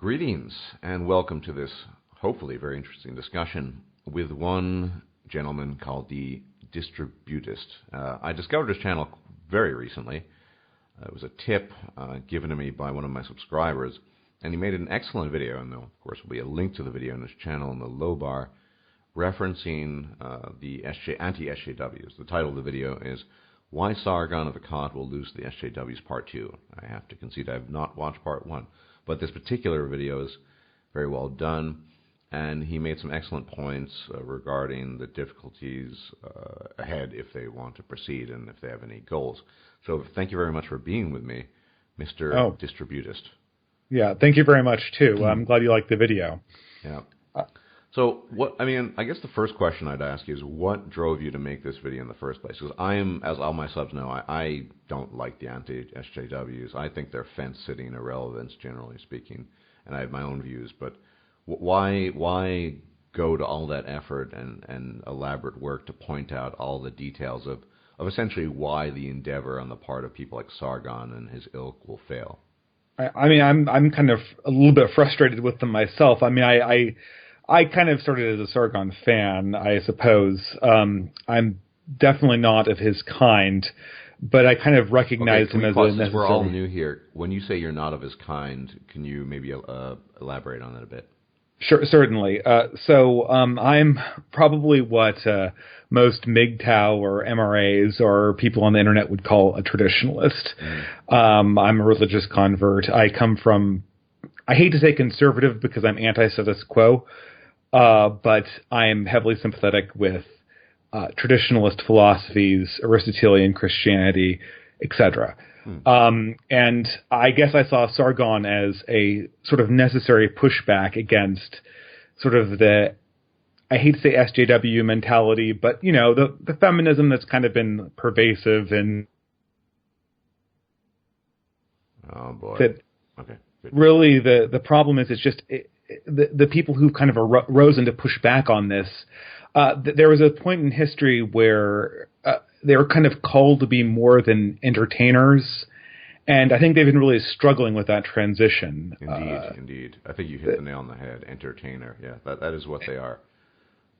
Greetings and welcome to this hopefully very interesting discussion with one gentleman called the Distributist. I discovered his channel very recently. It was a tip given to me by one of my subscribers, and he made an excellent video, and there of course will be a link to the video in his channel in the low bar, referencing the anti-SJWs. The title of the video is Why Sargon of Akkad Will Lose the SJWs Part 2. I have to concede I have not watched Part 1. But this particular video is very well done, and he made some excellent points regarding the difficulties ahead if they want to proceed and if they have any goals. So thank you very much for being with me, Mr. Distributist. Yeah, thank you very much, too. I'm glad you liked the video. Yeah. So, I guess the first question I'd ask you is what drove you to make this video in the first place? Because I am, as all my subs know, I don't like the anti-SJWs. I think they're fence-sitting irrelevance, generally speaking, and I have my own views. But why go to all that effort and elaborate work to point out all the details of essentially why the endeavor on the part of people like Sargon and his ilk will fail? I'm kind of a little bit frustrated with them myself. I kind of started as a Sargon fan, I suppose. I'm definitely not of his kind, but I kind of recognize him as a necessary... We're all new here. When you say you're not of his kind, can you maybe elaborate on that a bit? Sure, certainly. So I'm probably what most MGTOW or MRAs or people on the internet would call a traditionalist. I'm a religious convert. I come from... I hate to say conservative because I'm anti-status quo, but I am heavily sympathetic with traditionalist philosophies, Aristotelian Christianity, etc. And I guess I saw Sargon as a sort of necessary pushback against sort of the, I hate to say SJW mentality, but, you know, the feminism that's kind of been pervasive and... Oh, boy. Okay. Really, the problem is it's just the people who kind of risen to push back on this. There was a point in history where they were kind of called to be more than entertainers, and I think they've been really struggling with that transition. Indeed. I think you hit the nail on the head. Entertainer, yeah, that is what they are.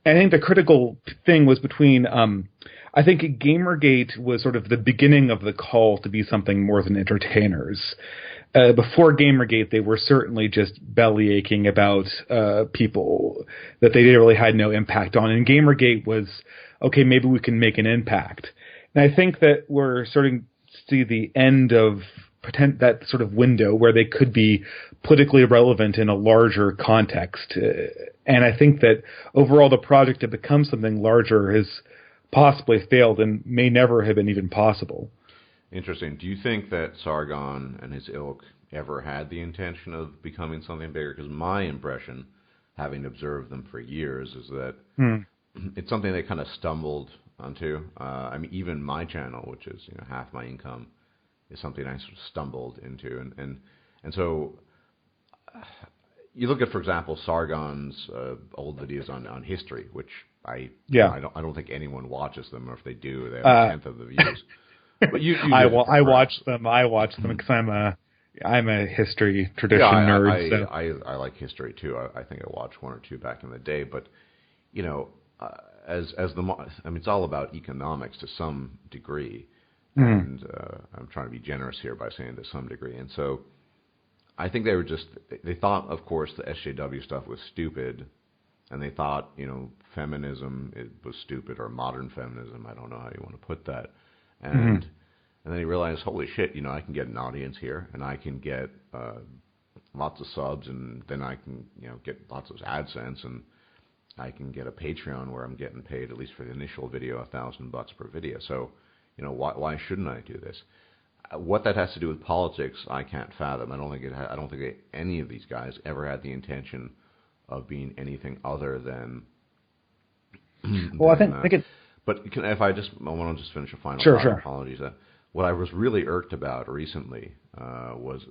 I think the critical thing was between, I think Gamergate was sort of the beginning of the call to be something more than entertainers. Before Gamergate, they were certainly just belly aching about people that they really had no impact on. And Gamergate was, okay, maybe we can make an impact. And I think that we're starting to see the end of that sort of window where they could be politically relevant in a larger context. And I think that overall the project to become something larger has possibly failed and may never have been even possible. Interesting. Do you think that Sargon and his ilk ever had the intention of becoming something bigger? Because my impression, having observed them for years, is that it's something they kind of stumbled onto. Even my channel, which is half my income, is something I sort of stumbled into. And so you look at, for example, Sargon's old videos on history, which I don't think anyone watches them, or if they do, they have a tenth of the views. But I watch them because I'm a history tradition nerd. I like history too. I think I watched one or two back in the day. But it's all about economics to some degree, and I'm trying to be generous here by saying to some degree. And so I think they thought, of course, the SJW stuff was stupid, and they thought feminism was stupid, or modern feminism. I don't know how you want to put that. And then he realized, holy shit, I can get an audience here, and I can get lots of subs, and then I can get lots of AdSense, and I can get a Patreon where I'm getting paid, at least for the initial video, $1,000 per video. So, why shouldn't I do this? What that has to do with politics, I can't fathom. I don't think any of these guys ever had the intention of being anything other than. Well, I think it. But I want to just finish a final Sure. Apologies. What I was really irked about recently, was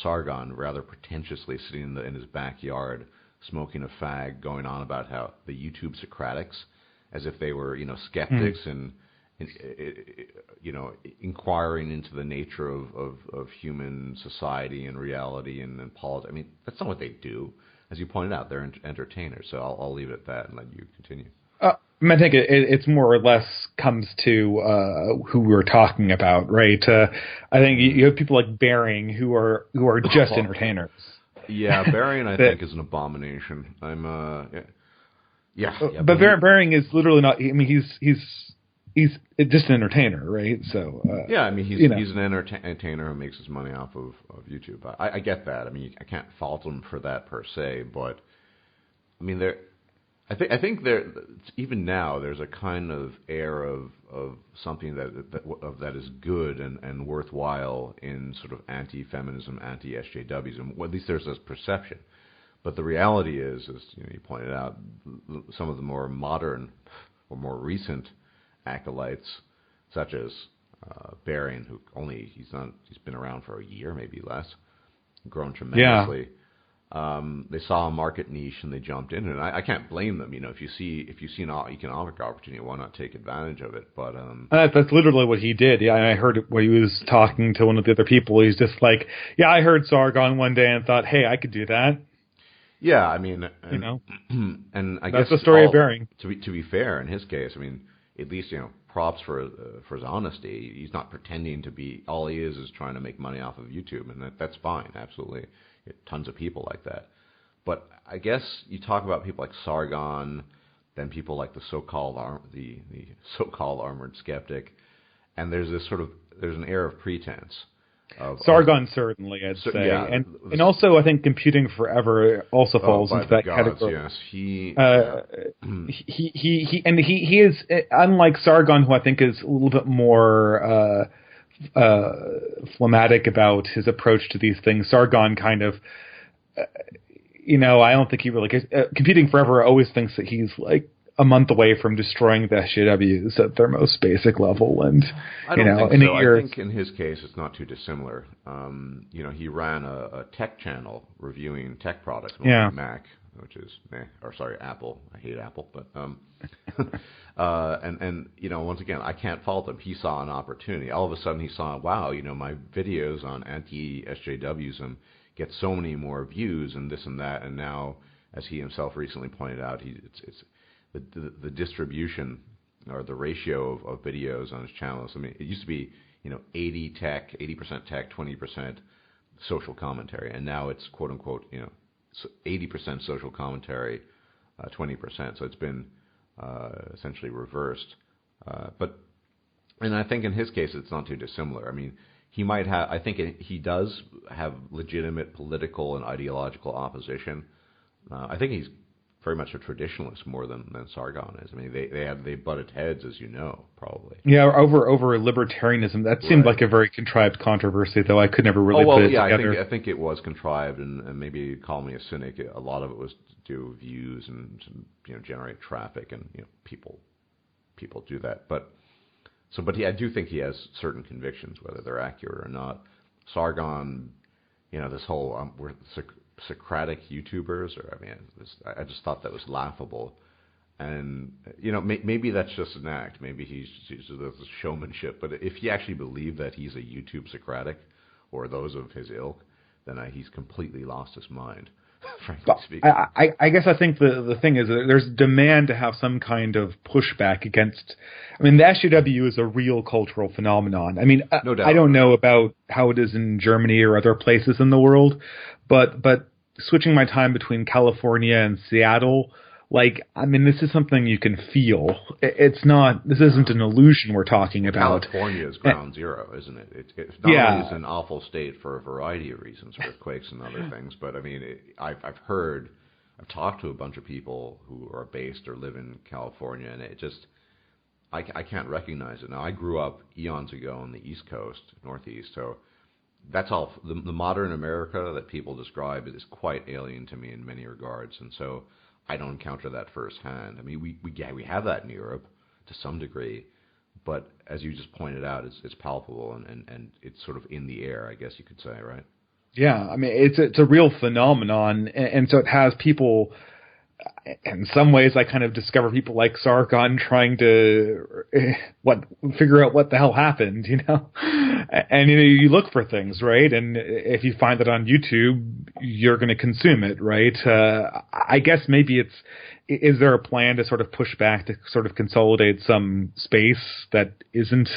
Sargon rather pretentiously sitting in his backyard smoking a fag, going on about how the YouTube Socratics, as if they were skeptics and inquiring into the nature of human society and reality and politics. I mean, that's not what they do. As you pointed out, they're entertainers. So I'll leave it at that and let you continue. I think it's more or less comes to who we're talking about, right? I think you have people like Baring who are just entertainers. Yeah, Baring I think is an abomination. But Baring is literally not. I mean, he's just an entertainer, right? So I mean, he's an entertainer who makes his money off of YouTube. I get that. I mean, I can't fault him for that per se, but I mean, I think there even now there's a kind of air of something that is good and worthwhile in sort of anti-feminism, anti-SJWs, and at least there's this perception. But the reality is, as you pointed out, some of the more modern or more recent acolytes, such as Baring, who he's been around for a year, maybe less, grown tremendously. Yeah. They saw a market niche and they jumped in, and I can't blame them. If you see an economic opportunity, why not take advantage of it? But that's literally what he did. Yeah, and I heard when he was talking to one of the other people, he's just like, "Yeah, I heard Sargon one day and thought, hey, I could do that." Yeah, I mean, and I guess that's the story of Baring. To be fair, in his case, I mean, at least props for his honesty. He's not pretending to be. All he is trying to make money off of YouTube, and that's fine, absolutely. Tons of people like that. But I guess you talk about people like Sargon, then people like the so-called armored skeptic, and there's an air of pretense. Sargon certainly, I'd say, yeah, and also I think Computing Forever also falls into that category. Yes, he is unlike Sargon, who I think is a little bit more phlegmatic about his approach to these things. Sargon kind of, I don't think he really cares. Computing Forever always thinks that he's like a month away from destroying the SJWs at their most basic level, and I don't think so. I think in his case it's not too dissimilar. He ran a tech channel reviewing tech products, Mac, which is Apple. I hate Apple, but and once again, I can't fault him. He saw an opportunity. All of a sudden, he saw, wow, my videos on anti-SJWs get so many more views and this and that, and now, as he himself recently pointed out, it's the distribution or the ratio of videos on his channels. I mean, it used to be 80% tech, 20% social commentary, and now it's quote unquote 80% social commentary, 20%. So it's been essentially reversed. And I think in his case it's not too dissimilar. I mean, he might have. I think he does have legitimate political and ideological opposition. I think he's very much a traditionalist more than Sargon is. I mean, they butted heads, as you know, probably. Yeah, over libertarianism. That seemed like a very contrived controversy, though. I could never really put it together. I think it was contrived, and maybe call me a cynic. A lot of it was to do with views and generate traffic, and people do that. But I do think he has certain convictions, whether they're accurate or not. Sargon, this whole we're Socratic YouTubers, I just thought that was laughable, and maybe that's just an act. Maybe he's a showmanship. But if you actually believe that he's a YouTube Socratic or those of his ilk, then he's completely lost his mind. Frankly speaking, I guess I think the thing is that there's demand to have some kind of pushback against. I mean, the SJW is a real cultural phenomenon. I mean, no doubt. I don't know about how it is in Germany or other places in the world, but switching my time between California and Seattle, this is something you can feel. It's not. This isn't an illusion we're talking about. California is ground zero, isn't it? It not only is an awful state for a variety of reasons, earthquakes and other things, but I mean, I've talked to a bunch of people who are based or live in California, and it just, I can't recognize it. Now, I grew up eons ago on the East Coast, Northeast, so that's all. The modern America that people describe is quite alien to me in many regards, and so I don't encounter that firsthand. I mean, we have that in Europe to some degree, but as you just pointed out, it's palpable and it's sort of in the air, I guess you could say, right? Yeah, I mean, it's a real phenomenon, and so it has people in some ways, I kind of discover people like Sargon trying to figure out what the hell happened, And you look for things, right? And if you find it on YouTube, you're going to consume it, right? I guess maybe is there a plan to sort of push back to sort of consolidate some space that isn't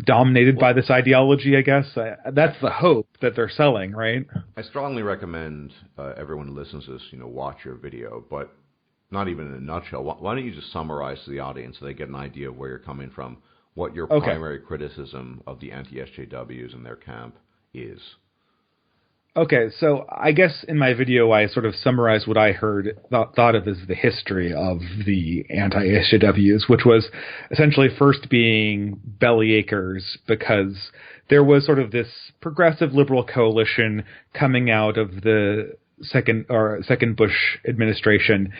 dominated by this ideology? I guess that's the hope that they're selling, right? I strongly recommend everyone who listens to this, watch your video, but not even in a nutshell. Why don't you just summarize to the audience so they get an idea of where you're coming from, what your primary criticism of the anti-SJWs and their camp is? Okay, so I guess in my video I sort of summarized what I thought of as the history of the anti-SJWs, which was essentially first being bellyachers because there was sort of this progressive liberal coalition coming out of the second Bush administration,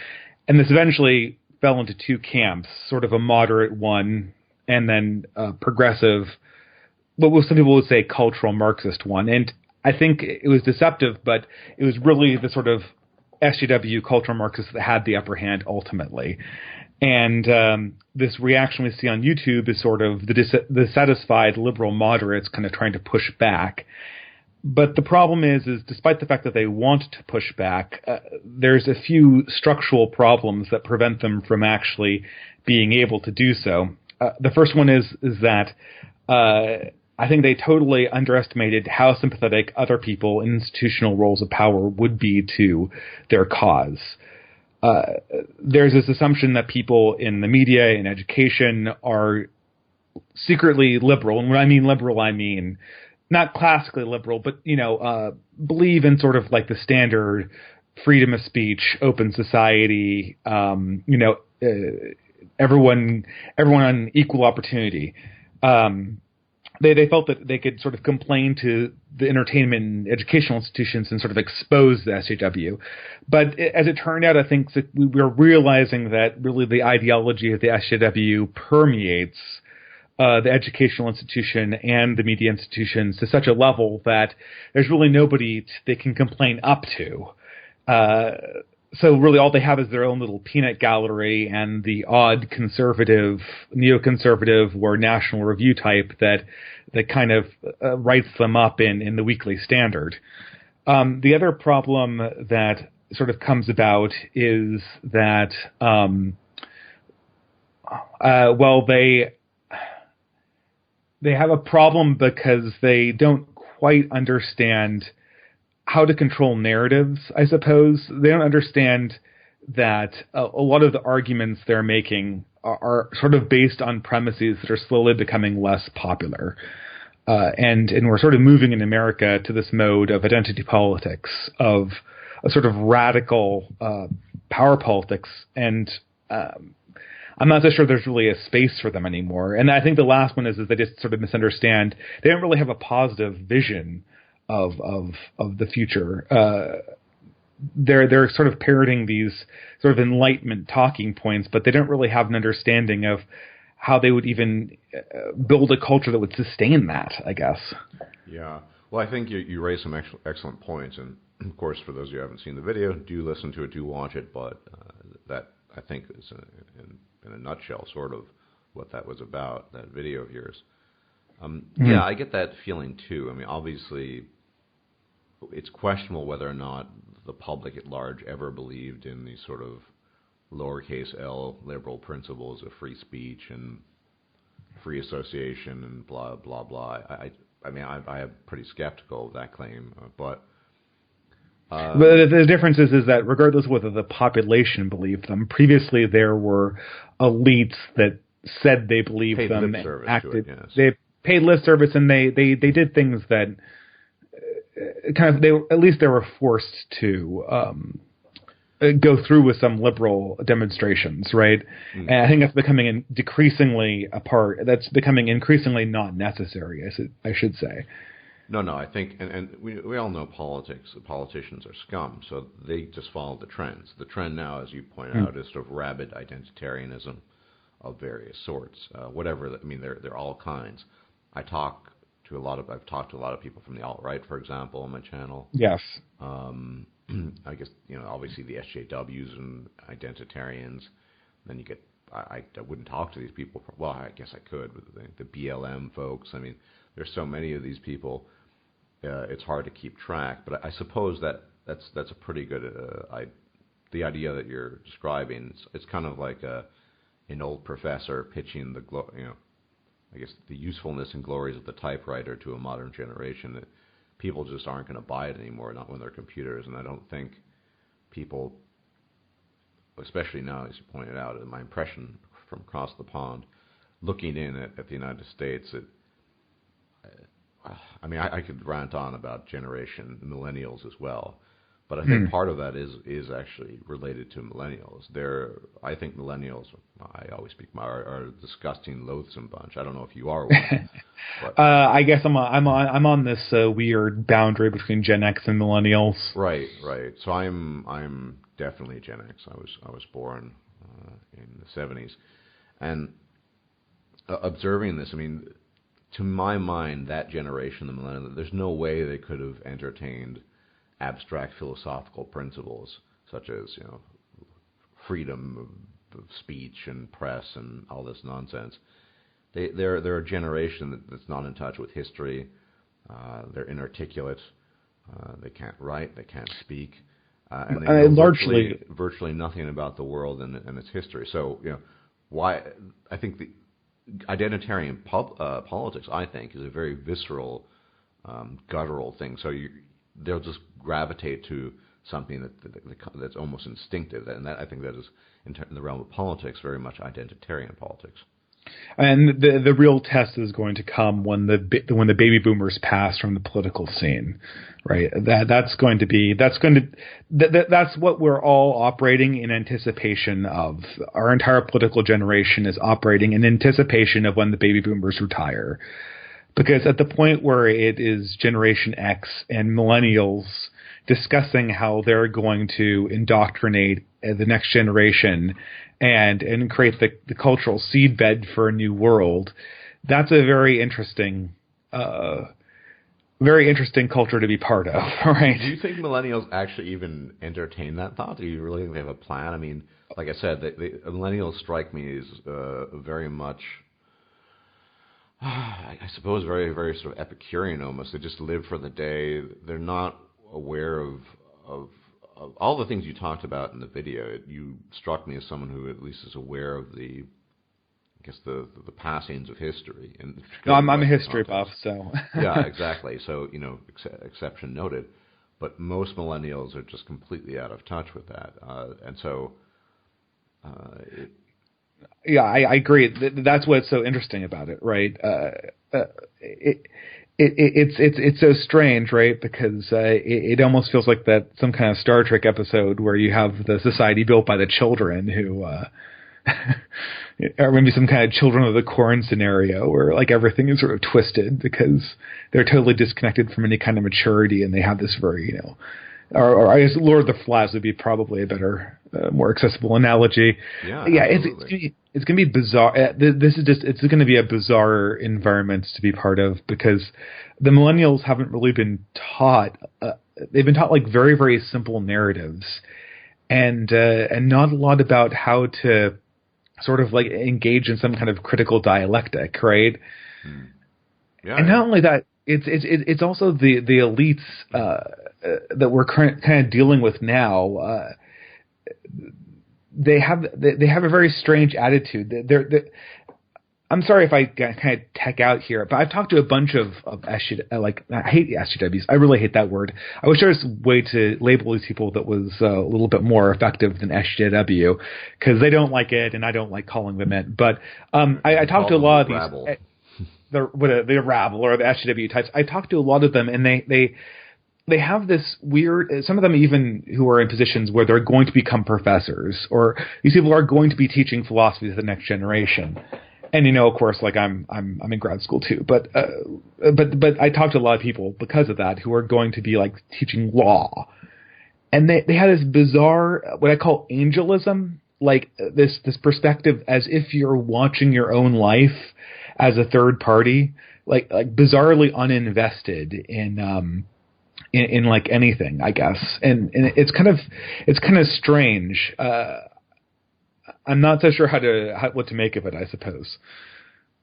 and this eventually fell into two camps, sort of a moderate one and then a progressive, what some people would say cultural Marxist one. And I think it was deceptive, but it was really the sort of SJW cultural Marxists that had the upper hand ultimately. And this reaction we see on YouTube is sort of the satisfied liberal moderates kind of trying to push back. But the problem is despite the fact that they want to push back, there's a few structural problems that prevent them from actually being able to do so. The first one is that I think they totally underestimated how sympathetic other people in institutional roles of power would be to their cause. There's this assumption that people in the media and education are secretly liberal. And when I mean liberal, I mean not classically liberal, but, believe in sort of like the standard freedom of speech, open society, everyone on equal opportunity. They felt that they could sort of complain to the entertainment and educational institutions and sort of expose the SJW. But as it turned out, I think that we were realizing that really the ideology of the SJW permeates the educational institution and the media institutions to such a level that there's really nobody they can complain up to. So really all they have is their own little peanut gallery and the odd conservative, neoconservative or National Review type that kind of writes them up in the Weekly Standard. The other problem that sort of comes about is that, they have a problem because they don't quite understand how to control narratives, I suppose. They don't understand that a lot of the arguments they're making are sort of based on premises that are slowly becoming less popular. And we're sort of moving in America to this mode of identity politics, of a sort of radical power politics. And I'm not so sure there's really a space for them anymore. And I think the last one is they just sort of misunderstand. They don't really have a positive vision of the future. They're sort of parroting these sort of Enlightenment talking points, but they don't really have an understanding of how they would even build a culture that would sustain that, I guess. Yeah. Well, I think you raised some excellent points. And, of course, for those of you who haven't seen the video, do listen to it, do watch it. But that, I think, is in a nutshell sort of what that was about, that video of yours. Yeah, I get that feeling, too. I mean, obviously, it's questionable whether or not the public at large ever believed in these sort of lowercase l liberal principles of free speech and free association and blah, blah, blah. I mean, I am pretty skeptical of that claim, but the difference is that regardless of whether the population believed them, previously there were elites that said they believed them and acted. Yes. They paid lip service, and they did things that kind of at least they were forced to go through with some liberal demonstrations, right? And I think that's becoming that's becoming increasingly not necessary, I should say. No, I think, and we all know politics. The politicians are scum, so they just follow the trends. The trend now, as you point out, is sort of rabid identitarianism of various sorts. Whatever, I mean, they're all kinds. I've talked to a lot of people from the alt-right, for example, on my channel. Yes. I guess, obviously the SJWs and identitarians. Then you get, I wouldn't talk to these people. Well, I guess I could, but the BLM folks. I mean, there's so many of these people. It's hard to keep track. But I suppose that's a pretty good. The idea that you're describing. It's kind of like an old professor pitching I guess the usefulness and glories of the typewriter to a modern generation. That people just aren't going to buy it anymore, not when they're computers. And I don't think people, especially now, as you pointed out, in my impression from across the pond, looking in at the United States, I could rant on about generation millennials as well, but I think part of that is actually related to millennials. I think millennials, I always speak, are a disgusting, loathsome bunch. I don't know if you are one. But, I guess I'm on this weird boundary between Gen X and millennials. Right. So I'm definitely Gen X. I was born in the 70s, and observing this, I mean, to my mind, that generation, the millennials, there's no way they could have entertained abstract philosophical principles such as freedom of speech and press and all this nonsense. They're a generation that's not in touch with history. They're inarticulate. They can't write. They can't speak. And they know virtually nothing about the world and its history. So, why I think the identitarian politics, I think, is a very visceral, guttural thing. So they'll just gravitate to something that's almost instinctive, and I think that is in the realm of politics very much identitarian politics. And the real test is going to come when the baby boomers pass from the political scene, right? That's what we're all operating in anticipation of. Our entire political generation is operating in anticipation of when the baby boomers retire, because at the point where it is Generation X and millennials discussing how they're going to indoctrinate the next generation and create the cultural seedbed for a new world, that's a very interesting culture to be part of, right? Do you think millennials actually even entertain that thought? Do you really think they have a plan? I mean, like I said, the millennials strike me as very much, I suppose, very, very sort of Epicurean almost. They just live for the day. They're not aware of all the things you talked about in the video. You struck me as someone who at least is aware of the passings of history. And no, I'm a history buff, so. Yeah, exactly. So, exception noted. But most millennials are just completely out of touch with that. And so... yeah, I agree. That's what's so interesting about it, right? It's so strange, right? Because it almost feels like that some kind of Star Trek episode where you have the society built by the children who, or maybe some kind of Children of the Corn scenario where like everything is sort of twisted because they're totally disconnected from any kind of maturity, and they have this very, or I guess Lord of the Flies would be probably a better, more accessible analogy. Yeah, it's going to be bizarre. It's going to be a bizarre environment to be part of because the millennials haven't really been taught. They've been taught like very, very simple narratives, and not a lot about how to sort of like engage in some kind of critical dialectic, right? Yeah, and not only that, it's also the elites that we're kind of dealing with now. They have a very strange attitude. I'm sorry if I kind of tech out here, but I've talked to a bunch of I hate SJWs. I really hate that word. I wish there was a way to label these people that was a little bit more effective than SJW, because they don't like it, and I don't like calling them it. But I talked to a lot of these. The rabble or the SJW types. I talked to a lot of them, and they have this weird, some of them even who are in positions where they're going to become professors, or these people are going to be teaching philosophy to the next generation. And, of course, like I'm in grad school too, but I talked to a lot of people because of that who are going to be like teaching law. And they had this bizarre, what I call angelism, like this perspective as if you're watching your own life as a third party, like bizarrely uninvested in in like anything, I guess. And it's kind of strange. I'm not so sure what to make of it, I suppose.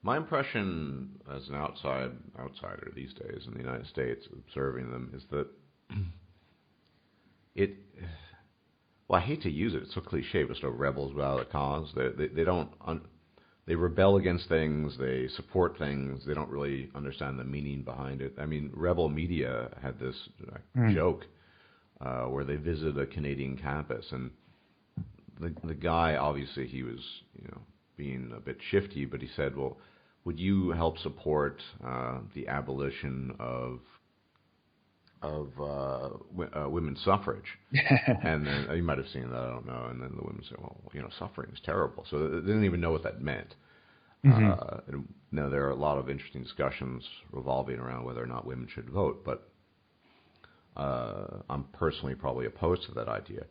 My impression as an outsider these days in the United States, observing them, is that well, I hate to use it. It's so cliche, but so rebels without a cause. They rebel against things. They support things. They don't really understand the meaning behind it. I mean, Rebel Media had this joke where they visited a Canadian campus, and the guy, obviously he was being a bit shifty, but he said, "Well, would you help support the abolition of women's suffrage?" And then you might have seen that, I don't know. And then the women said, "Well, suffering is terrible." So they didn't even know what that meant. There are a lot of interesting discussions revolving around whether or not women should vote, but I'm personally probably opposed to that idea.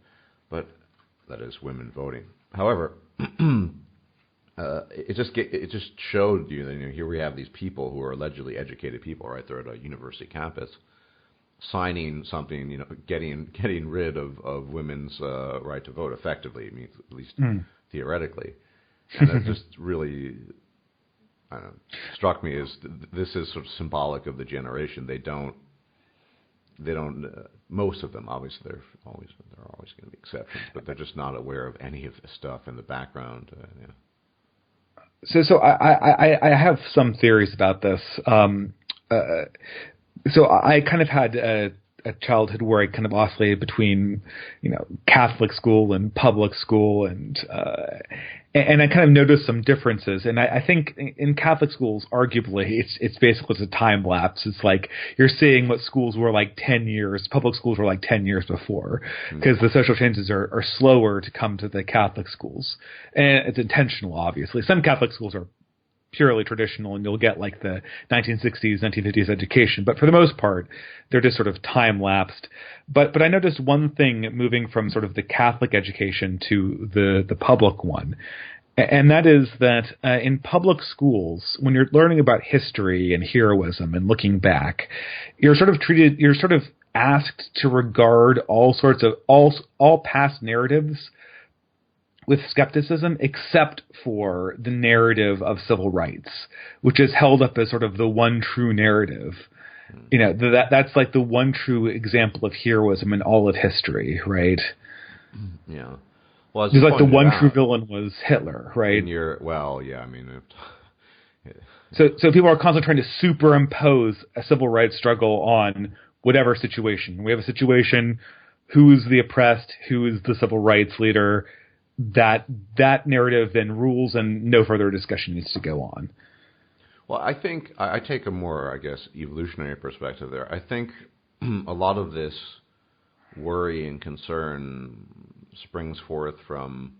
But that is, women voting. However, it just showed you that here we have these people who are allegedly educated people, right? They're at a university campus, signing something, getting rid of women's right to vote effectively. I mean, at least theoretically, and it just really, I don't know, struck me as this is sort of symbolic of the generation. They don't. Most of them, obviously, there are always going to be exceptions, but they're just not aware of any of this stuff in the background. So I have some theories about this. So I kind of had a childhood where I kind of oscillated between, Catholic school and public school, and I kind of noticed some differences. And I think in Catholic schools, arguably, it's basically a time lapse. It's like you're seeing what schools were like 10 years, public schools were like 10 years before, because the social changes are slower to come to the Catholic schools. And it's intentional, obviously. Some Catholic schools are purely traditional, and you'll get like the 1960s, 1950s education. But for the most part, they're just sort of time-lapsed. But I noticed one thing moving from sort of the Catholic education to the public one, and that is that in public schools, when you're learning about history and heroism and looking back, you're sort of asked to regard all past narratives with skepticism, except for the narrative of civil rights, which is held up as sort of the one true narrative. That's like the one true example of heroism in all of history, right? Yeah. Well, just like the one true villain was Hitler, right? So people are constantly trying to superimpose a civil rights struggle on whatever situation. We have a situation, who's the oppressed, who is the civil rights leader. That narrative then rules, and no further discussion needs to go on. Well, I think I take a more, evolutionary perspective there. I think a lot of this worry and concern springs forth from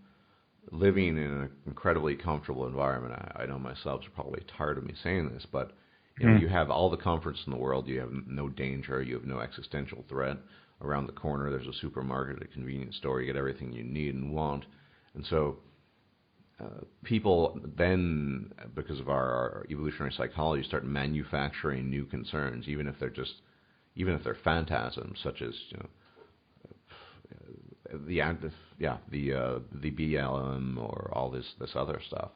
living in an incredibly comfortable environment. I know myself is probably tired of me saying this, but you have all the comforts in the world. You have no danger. You have no existential threat. Around the corner, there's a supermarket, a convenience store. You get everything you need and want. And so people then, because of our evolutionary psychology, start manufacturing new concerns, even if they're phantasms, such as the BLM or all this other stuff.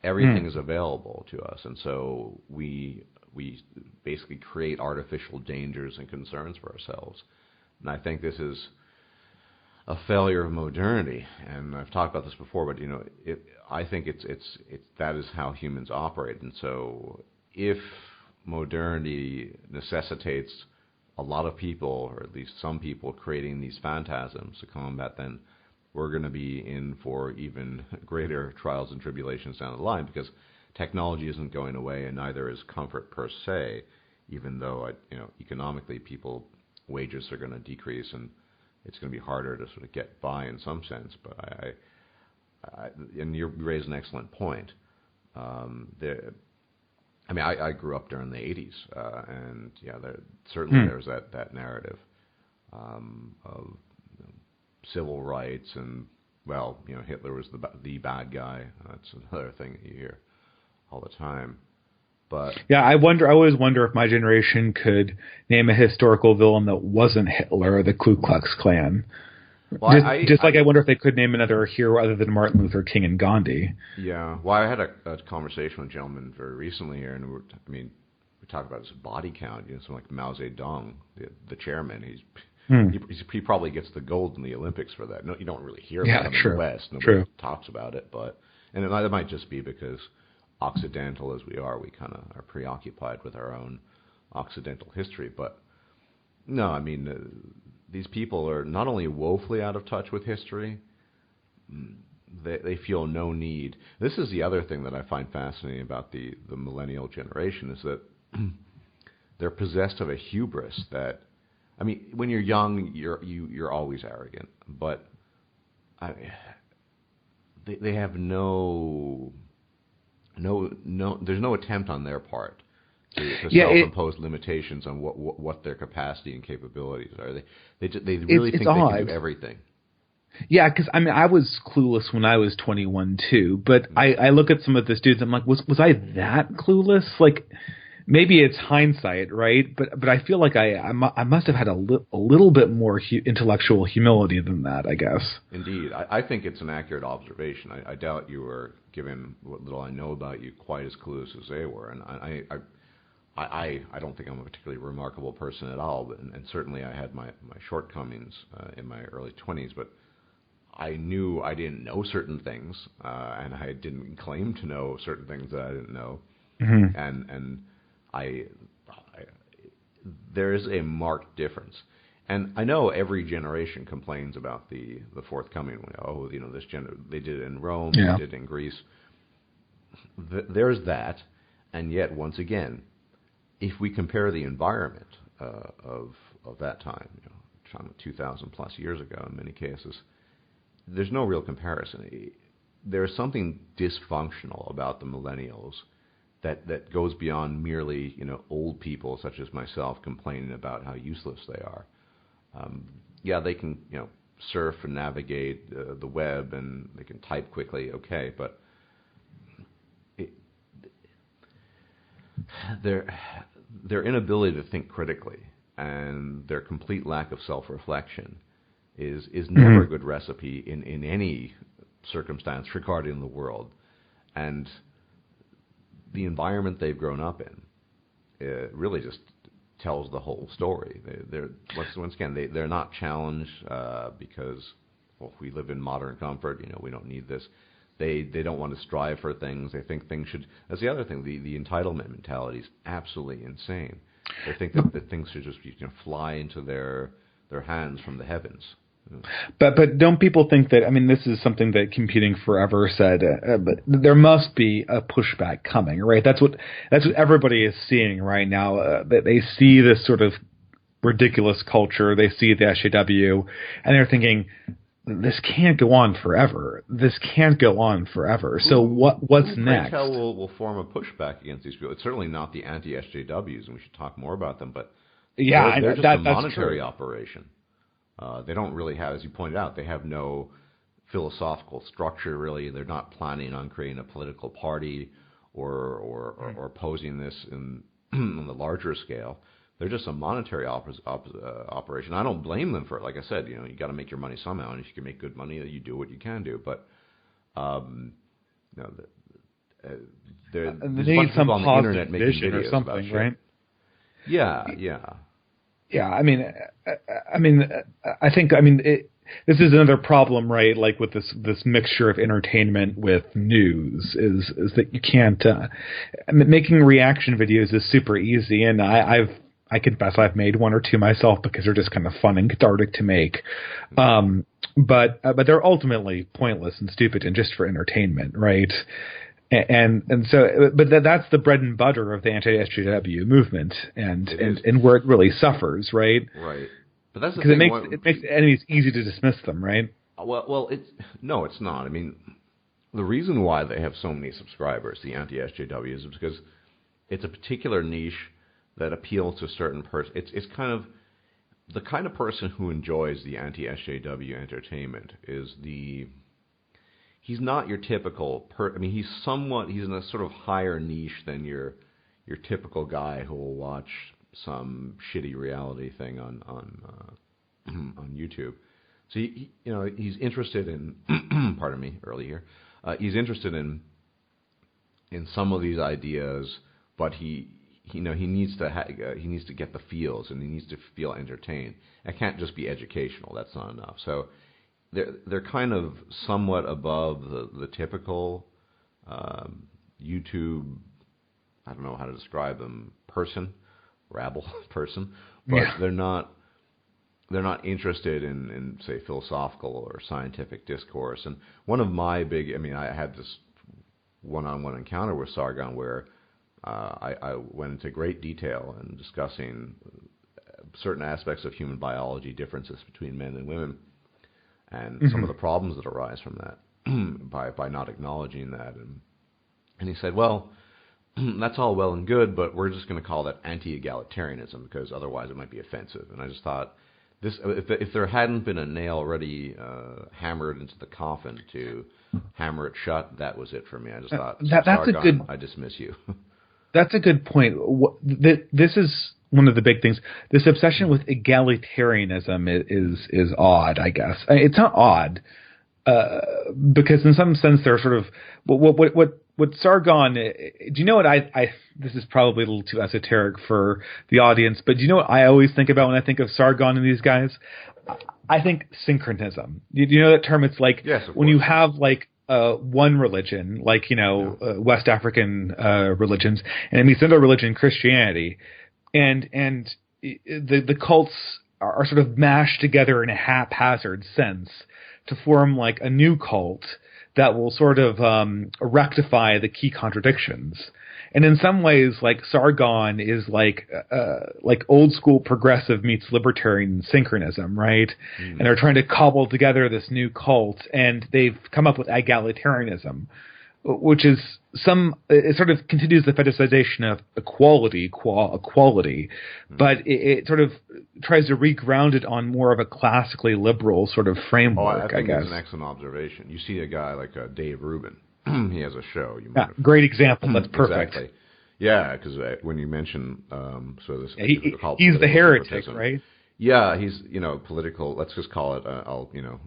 Everything is available to us, and so we basically create artificial dangers and concerns for ourselves. And I think this is a failure of modernity, and I've talked about this before, but I think it's that is how humans operate. And so if modernity necessitates a lot of people, or at least some people, creating these phantasms to combat, then we're going to be in for even greater trials and tribulations down the line, because technology isn't going away, and neither is comfort per se, even though economically wages are going to decrease, and it's going to be harder to sort of get by in some sense. But and you raise an excellent point. I grew up during the 80s, and there's that narrative of civil rights, and Hitler was the bad guy. That's another thing that you hear all the time. But yeah, I always wonder if my generation could name a historical villain that wasn't Hitler or the Ku Klux Klan. well, Just like I wonder if they could name another hero other than Martin Luther King and Gandhi. yeah. Well, I had a conversation with a gentleman very recently here, and we talked about his body count. Someone like Mao Zedong, the chairman. He probably gets the gold in the Olympics for that. No, you don't really hear about him in the West. Nobody talks about it, and it might just be because Occidental as we are, we kind of are preoccupied with our own Occidental history. But no, I mean, these people are not only woefully out of touch with history, they feel no need. This is the other thing that I find fascinating about the millennial generation is that they're possessed of a hubris that, I mean, when you're young, you're always arrogant, but they have no. There's no attempt on their part to self-impose limitations on what their capacity and capabilities are. They really think they can do everything. Yeah, because I mean, I was clueless when I was 21 too. But I look at some of the students, I'm like, was I that clueless? Like, maybe it's hindsight, right? But I feel like I must have had a little bit more intellectual humility than that, I guess. Indeed, I think it's an accurate observation. I doubt you were, given what little I know about you, quite as clueless as they were. And I don't think I'm a particularly remarkable person at all. And certainly I had my shortcomings in my early 20s, but I knew I didn't know certain things, and I didn't claim to know certain things that I didn't know. Mm-hmm. And there is a marked difference. And I know every generation complains about the forthcoming. This they did it in Rome, they did it in Greece. There's that, and yet once again, if we compare the environment of that time, 2,000 plus years ago in many cases, there's no real comparison. There's something dysfunctional about the millennials that goes beyond merely old people such as myself complaining about how useless they are. They can surf and navigate the web and they can type quickly, okay, but their inability to think critically and their complete lack of self-reflection is never a good recipe in any circumstance regarding the world. And the environment they've grown up in, it really just tells the whole story. Once again, they're not challenged because we live in modern comfort. We don't need this. They don't want to strive for things. They think things should. That's the other thing. The entitlement mentality is absolutely insane. They think that things should just fly into their hands from the heavens. But don't people think that, I mean, this is something that Computing Forever said, but there must be a pushback coming, right? That's what everybody is seeing right now. That they see this sort of ridiculous culture, they see the SJW, and they're thinking, this can't go on forever. This can't go on forever. So what's next? Will form a pushback against these people. It's certainly not the anti-SJWs, and we should talk more about them, but they're just a monetary operation. They don't really have, as you pointed out, they have no philosophical structure, really. They're not planning on creating a political party or posing this on the larger scale. They're just a monetary operation. I don't blame them for it. Like I said, you got to make your money somehow, and if you can make good money, you do what you can do. But there's a bunch of people on the internet making videos or something, about shit. Right? Yeah. I mean, I think this is another problem, right? Like with this mixture of entertainment with news is that you can't. Making reaction videos is super easy, and I confess I've made one or two myself because they're just kind of fun and cathartic to make. But they're ultimately pointless and stupid and just for entertainment, right? And so, but that's the bread and butter of the anti-SJW movement, and where it really suffers, right? Right. But that's the thing. Because it makes enemies easy to dismiss them, right? Well, it's not. I mean, the reason why they have so many subscribers, the anti-SJWs, is because it's a particular niche that appeals to a certain person. It's kind of the kind of person who enjoys the anti-SJW entertainment is he's not your typical he's in a sort of higher niche than your your typical guy who will watch some shitty reality thing on on YouTube. So he's interested in pardon me, early here. He's interested in some of these ideas, but he needs to get the feels, and he needs to feel entertained. It can't just be educational. That's not enough. So they're kind of somewhat above the typical YouTube. I don't know how to describe them. Rabble person, but they're not interested in say philosophical or scientific discourse. And one of my I had this one-on-one encounter with Sargon where I went into great detail in discussing certain aspects of human biology, differences between men and women, and some of the problems that arise from that by not acknowledging that. And he said, well, that's all well and good, but we're just going to call that anti-egalitarianism because otherwise it might be offensive. And I just thought, if there hadn't been a nail already hammered into the coffin to hammer it shut, that was it for me. I just thought, Sargon, I dismiss you. That's a good point. This is one of the big things. This obsession with egalitarianism is odd, I guess. It's not odd because in some sense they're sort of what Sargon. Do you know what I? This is probably a little too esoteric for the audience, but do you know what I always think about when I think of Sargon and these guys? I think syncretism. Do you know that term? It's like when you have like one religion, like West African religions, and it meets another religion, Christianity, and the cults are sort of mashed together in a haphazard sense to form like a new cult that will sort of rectify the key contradictions. And in some ways, like Sargon is like old school progressive meets libertarian syncretism, right? And they're trying to cobble together this new cult, and they've come up with egalitarianism, which is it sort of continues the fetishization of equality, but it sort of tries to reground it on more of a classically liberal sort of framework, I guess. That's an excellent observation. You see a guy like Dave Rubin. He has a show. Great example. That's perfect. Exactly. Yeah, because when you mention he's the heretic, right? Yeah, he's political. Let's just call it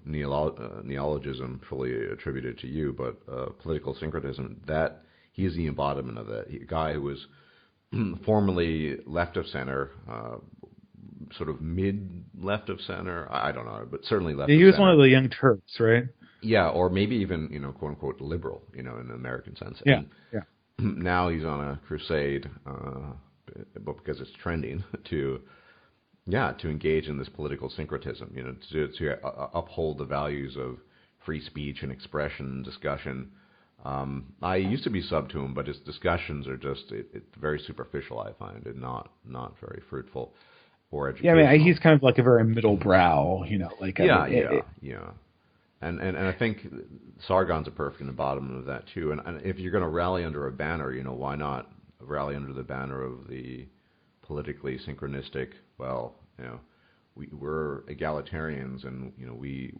neologism, fully attributed to you, but political syncretism. That he's the embodiment of that. A guy who was formerly left of center, sort of mid left of center. I don't know, but certainly left. He was one of the Young Turks, right? Yeah, or maybe even quote unquote liberal, in an American sense. Yeah. Now he's on a crusade, but because it's trending to engage in this political syncretism, to uphold the values of free speech and expression and discussion. I used to be sub to him, but his discussions are just it's very superficial. I find it not very fruitful or educational. Yeah, he's kind of like a very middle brow, And I think Sargon's a perfect embodiment of that too. And if you're going to rally under a banner, why not rally under the banner of the politically synchronistic? Well, we're egalitarians, and we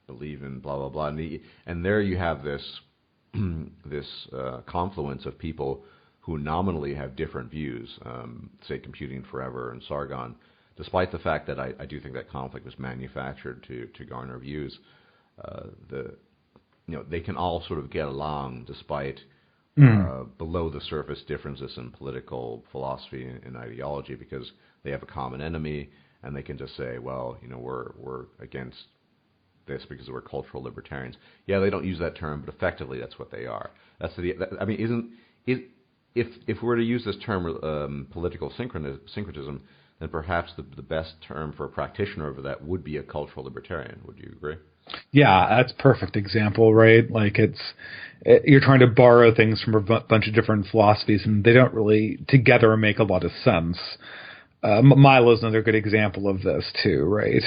believe in blah blah blah. And there you have this confluence of people who nominally have different views. Say Computing Forever and Sargon, despite the fact that I do think that conflict was manufactured to garner views. They can all sort of get along despite below the surface differences in political philosophy and ideology, because they have a common enemy, and they can just say, well, we're against this because we're cultural libertarians. Yeah, they don't use that term, but effectively that's what they are. If we're to use this term political syncretism, then perhaps the best term for a practitioner of that would be a cultural libertarian. Would you agree? Yeah, that's a perfect example, right? Like you're trying to borrow things from a bunch of different philosophies, and they don't really together make a lot of sense. Milo's another good example of this too, right?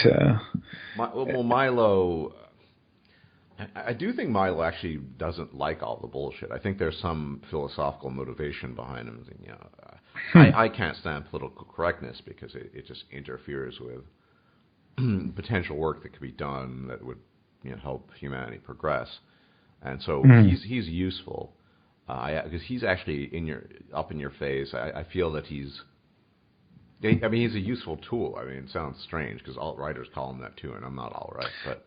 Milo, I do think Milo actually doesn't like all the bullshit. I think there's some philosophical motivation behind him. I can't stand political correctness because it just interferes with potential work that could be done that would help humanity progress, and so he's useful. Because he's actually up in your face. I feel that he's a useful tool. I mean, it sounds strange because alt-righters call him that too, and I'm not alt-right, but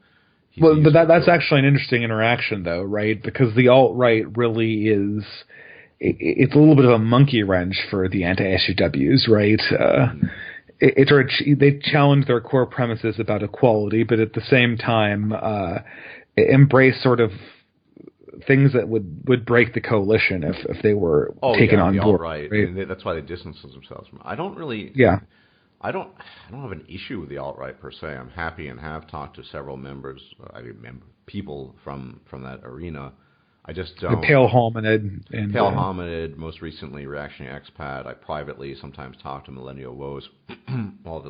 that's actually an interesting interaction, though, right? Because the alt-right really is, it's a little bit of a monkey wrench for the anti-SJWs, right? They challenge their core premises about equality, but at the same time embrace sort of things that would break the coalition if they were taken on board. Right. Right? And that's why they distance themselves from it. I don't have an issue with the alt-right per se. I'm happy and have talked to several people from that arena. I just don't. The Pale Hominid. Pale Hominid, most recently Reactionary Expat. I privately sometimes talk to Millennial Woes,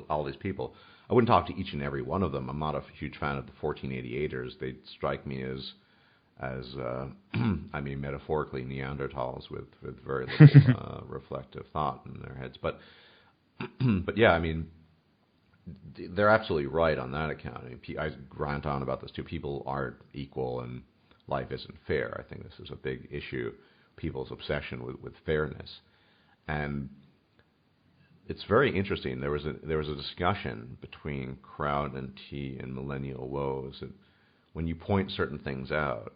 all these people. I wouldn't talk to each and every one of them. I'm not a huge fan of the 1488ers. They strike me as metaphorically Neanderthals with very little reflective thought in their heads. But yeah, I mean, they're absolutely right on that account. I mean, I rant on about this too. People aren't equal and life isn't fair. I think this is a big issue, people's obsession with fairness. And it's very interesting. There was a discussion between Crowd and T and Millennial Woes, and when you point certain things out,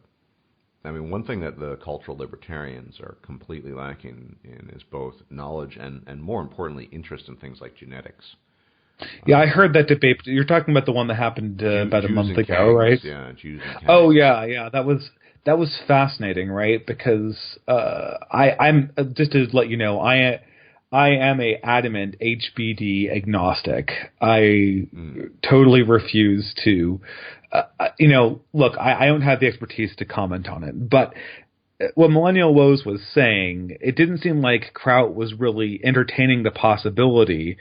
I mean, one thing that the cultural libertarians are completely lacking in is both knowledge and more importantly, interest in things like genetics. Yeah, I heard that debate. You're talking about the one that happened about a month ago, right? Yeah, Jews and Kangs. Oh, yeah. That was fascinating, right? Because I'm just to let you know, I am a adamant HBD agnostic. I totally refuse to, look, I don't have the expertise to comment on it, but what Millennial Woes was saying, it didn't seem like Kraut was really entertaining the possibility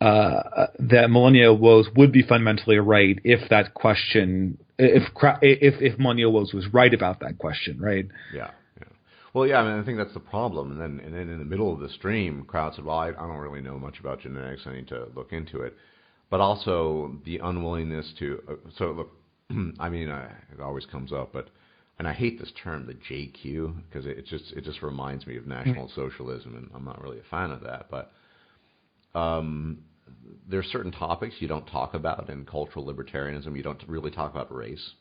that Millennial Woes would be fundamentally right if that question, if Millennial Woes was right about that question, right? Yeah. Well, yeah, I mean, I think that's the problem. And then in the middle of the stream, Kraut said, well, I don't really know much about genetics. I need to look into it. But also the unwillingness to, so look, I mean, it always comes up, and I hate this term, the JQ, because it just reminds me of National Socialism, and I'm not really a fan of that. But there are certain topics you don't talk about in cultural libertarianism. You don't really talk about race,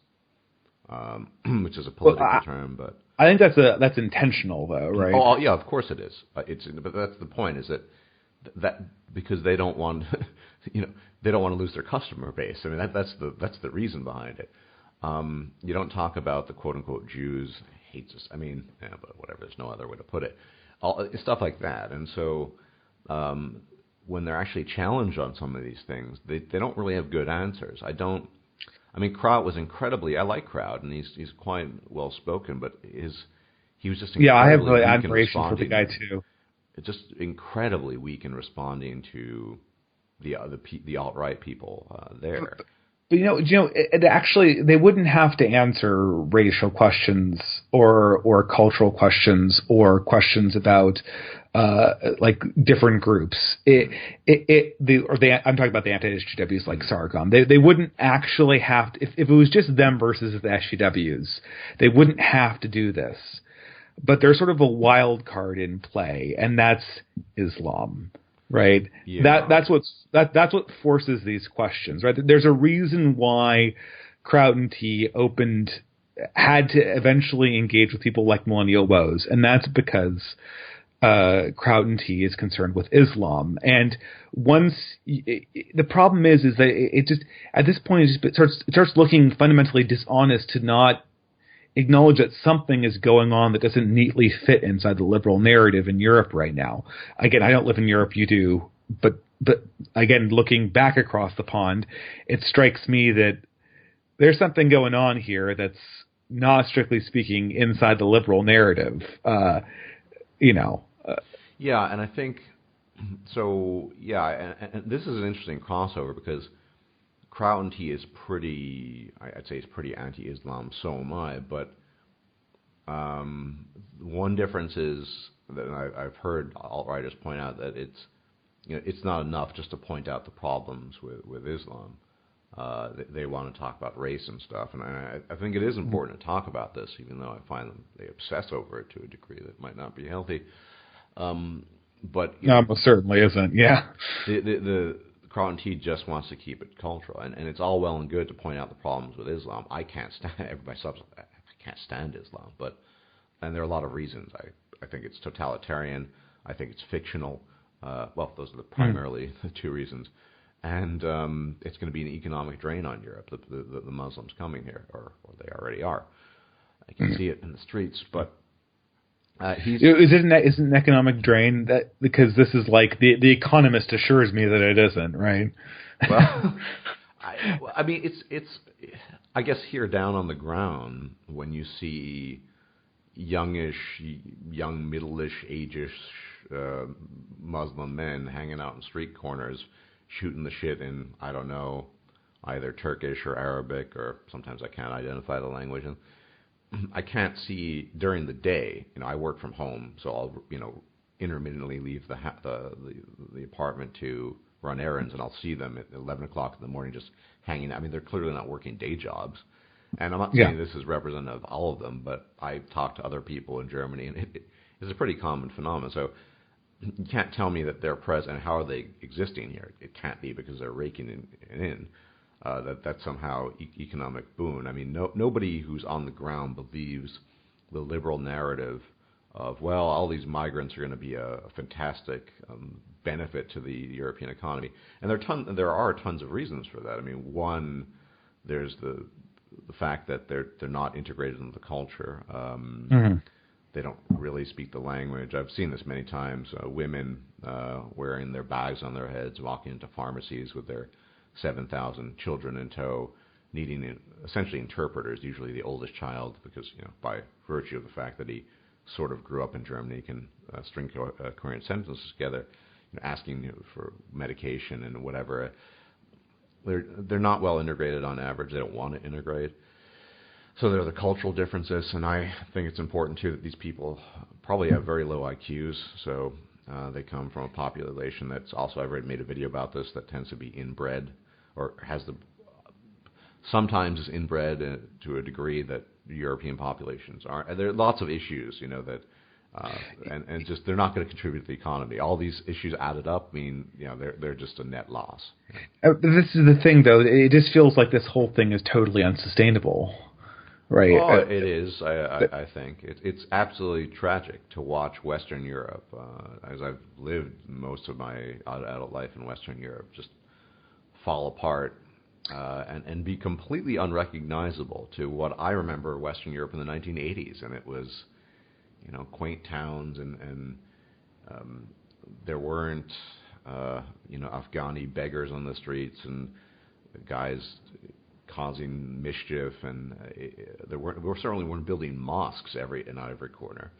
which is a political term, but I think that's intentional, though, right? Oh, yeah, of course it is. But that's the point. Is that because they don't want, they don't want to lose their customer base. I mean, that's the reason behind it. You don't talk about the quote unquote Jews. I hate this. I mean, but whatever. There's no other way to put it. Stuff like that. And so when they're actually challenged on some of these things, they don't really have good answers. I mean, Kraut was incredibly. I like Kraut, and he's quite well spoken, but he was just incredibly I have really weak admiration for the guy too. Just incredibly weak in responding to the alt-right people there. But it actually, they wouldn't have to answer racial questions or cultural questions or questions about like different groups. I'm talking about the anti-SJWs like Sargon. They wouldn't actually have to, if it was just them versus the SJWs, they wouldn't have to do this. But there's sort of a wild card in play, and that's Islam. Right. Yeah. That's what forces these questions. Right. There's a reason why Kraut and T had to eventually engage with people like Millennial Woes, and that's because Kraut and T is concerned with Islam. And the problem is that it just at this point it starts looking fundamentally dishonest to not acknowledge that something is going on that doesn't neatly fit inside the liberal narrative in Europe right now. Again, I don't live in Europe, you do, but again, looking back across the pond, it strikes me that there's something going on here that's not, strictly speaking, inside the liberal narrative. Yeah, and I think so. Yeah, and this is an interesting crossover because Kraut and T is pretty, I'd say, it's pretty anti-Islam. So am I. But one difference is that I've heard alt-righters point out that it's not enough just to point out the problems with Islam. They want to talk about race and stuff, and I think it is important to talk about this, even though I find them they obsess over it to a degree that might not be healthy. But no, it certainly isn't. Yeah, the Carlton T just wants to keep it cultural, and it's all well and good to point out the problems with Islam. I can't stand I can't stand Islam, and there are a lot of reasons. I think it's totalitarian. I think it's fictional. Well, those are primarily the two reasons. And it's going to be an economic drain on Europe, the Muslims coming here, or they already are. I can see it in the streets, but isn't an economic drain that because this is like the Economist assures me that it isn't, right? Well, I mean, it's I guess here down on the ground when you see young middle-ish, age-ish Muslim men hanging out in street corners, shooting the shit in, I don't know, either Turkish or Arabic, or sometimes I can't identify the language. And I can't see during the day. I work from home, so I'll intermittently leave the apartment to run errands, and I'll see them at 11 o'clock in the morning just hanging out. I mean, they're clearly not working day jobs. And I'm not saying this is representative of all of them, but I've talked to other people in Germany, and it's a pretty common phenomenon. So you can't tell me that they're present and how are they existing here. It can't be because they're raking in that's somehow economic boon. I mean, nobody who's on the ground believes the liberal narrative of, well, all these migrants are going to be a fantastic benefit to the European economy. And there are tons of reasons for that. I mean, one, there's the fact that they're not integrated into the culture. They don't really speak the language. I've seen this many times. Women wearing their bags on their heads, walking into pharmacies with their 7,000 children in tow, needing essentially interpreters, usually the oldest child, because by virtue of the fact that he sort of grew up in Germany, can string coherent sentences together, asking for medication and whatever. They're not well integrated on average. They don't want to integrate. So there are the cultural differences, and I think it's important too that these people probably have very low IQs. So they come from a population that's also, I've already made a video about this, that tends to be inbred, or sometimes is inbred to a degree that European populations aren't. And there are lots of issues, that and just they're not going to contribute to the economy. All these issues added up mean they're just a net loss. This is the thing, though. It just feels like this whole thing is totally unsustainable. Right. Well, it is. I think it's absolutely tragic to watch Western Europe, as I've lived most of my adult life in Western Europe, just fall apart and be completely unrecognizable to what I remember Western Europe in the 1980s, and it was, quaint towns, and there weren't, Afghani beggars on the streets and guys causing mischief, and we certainly weren't building mosques in every corner.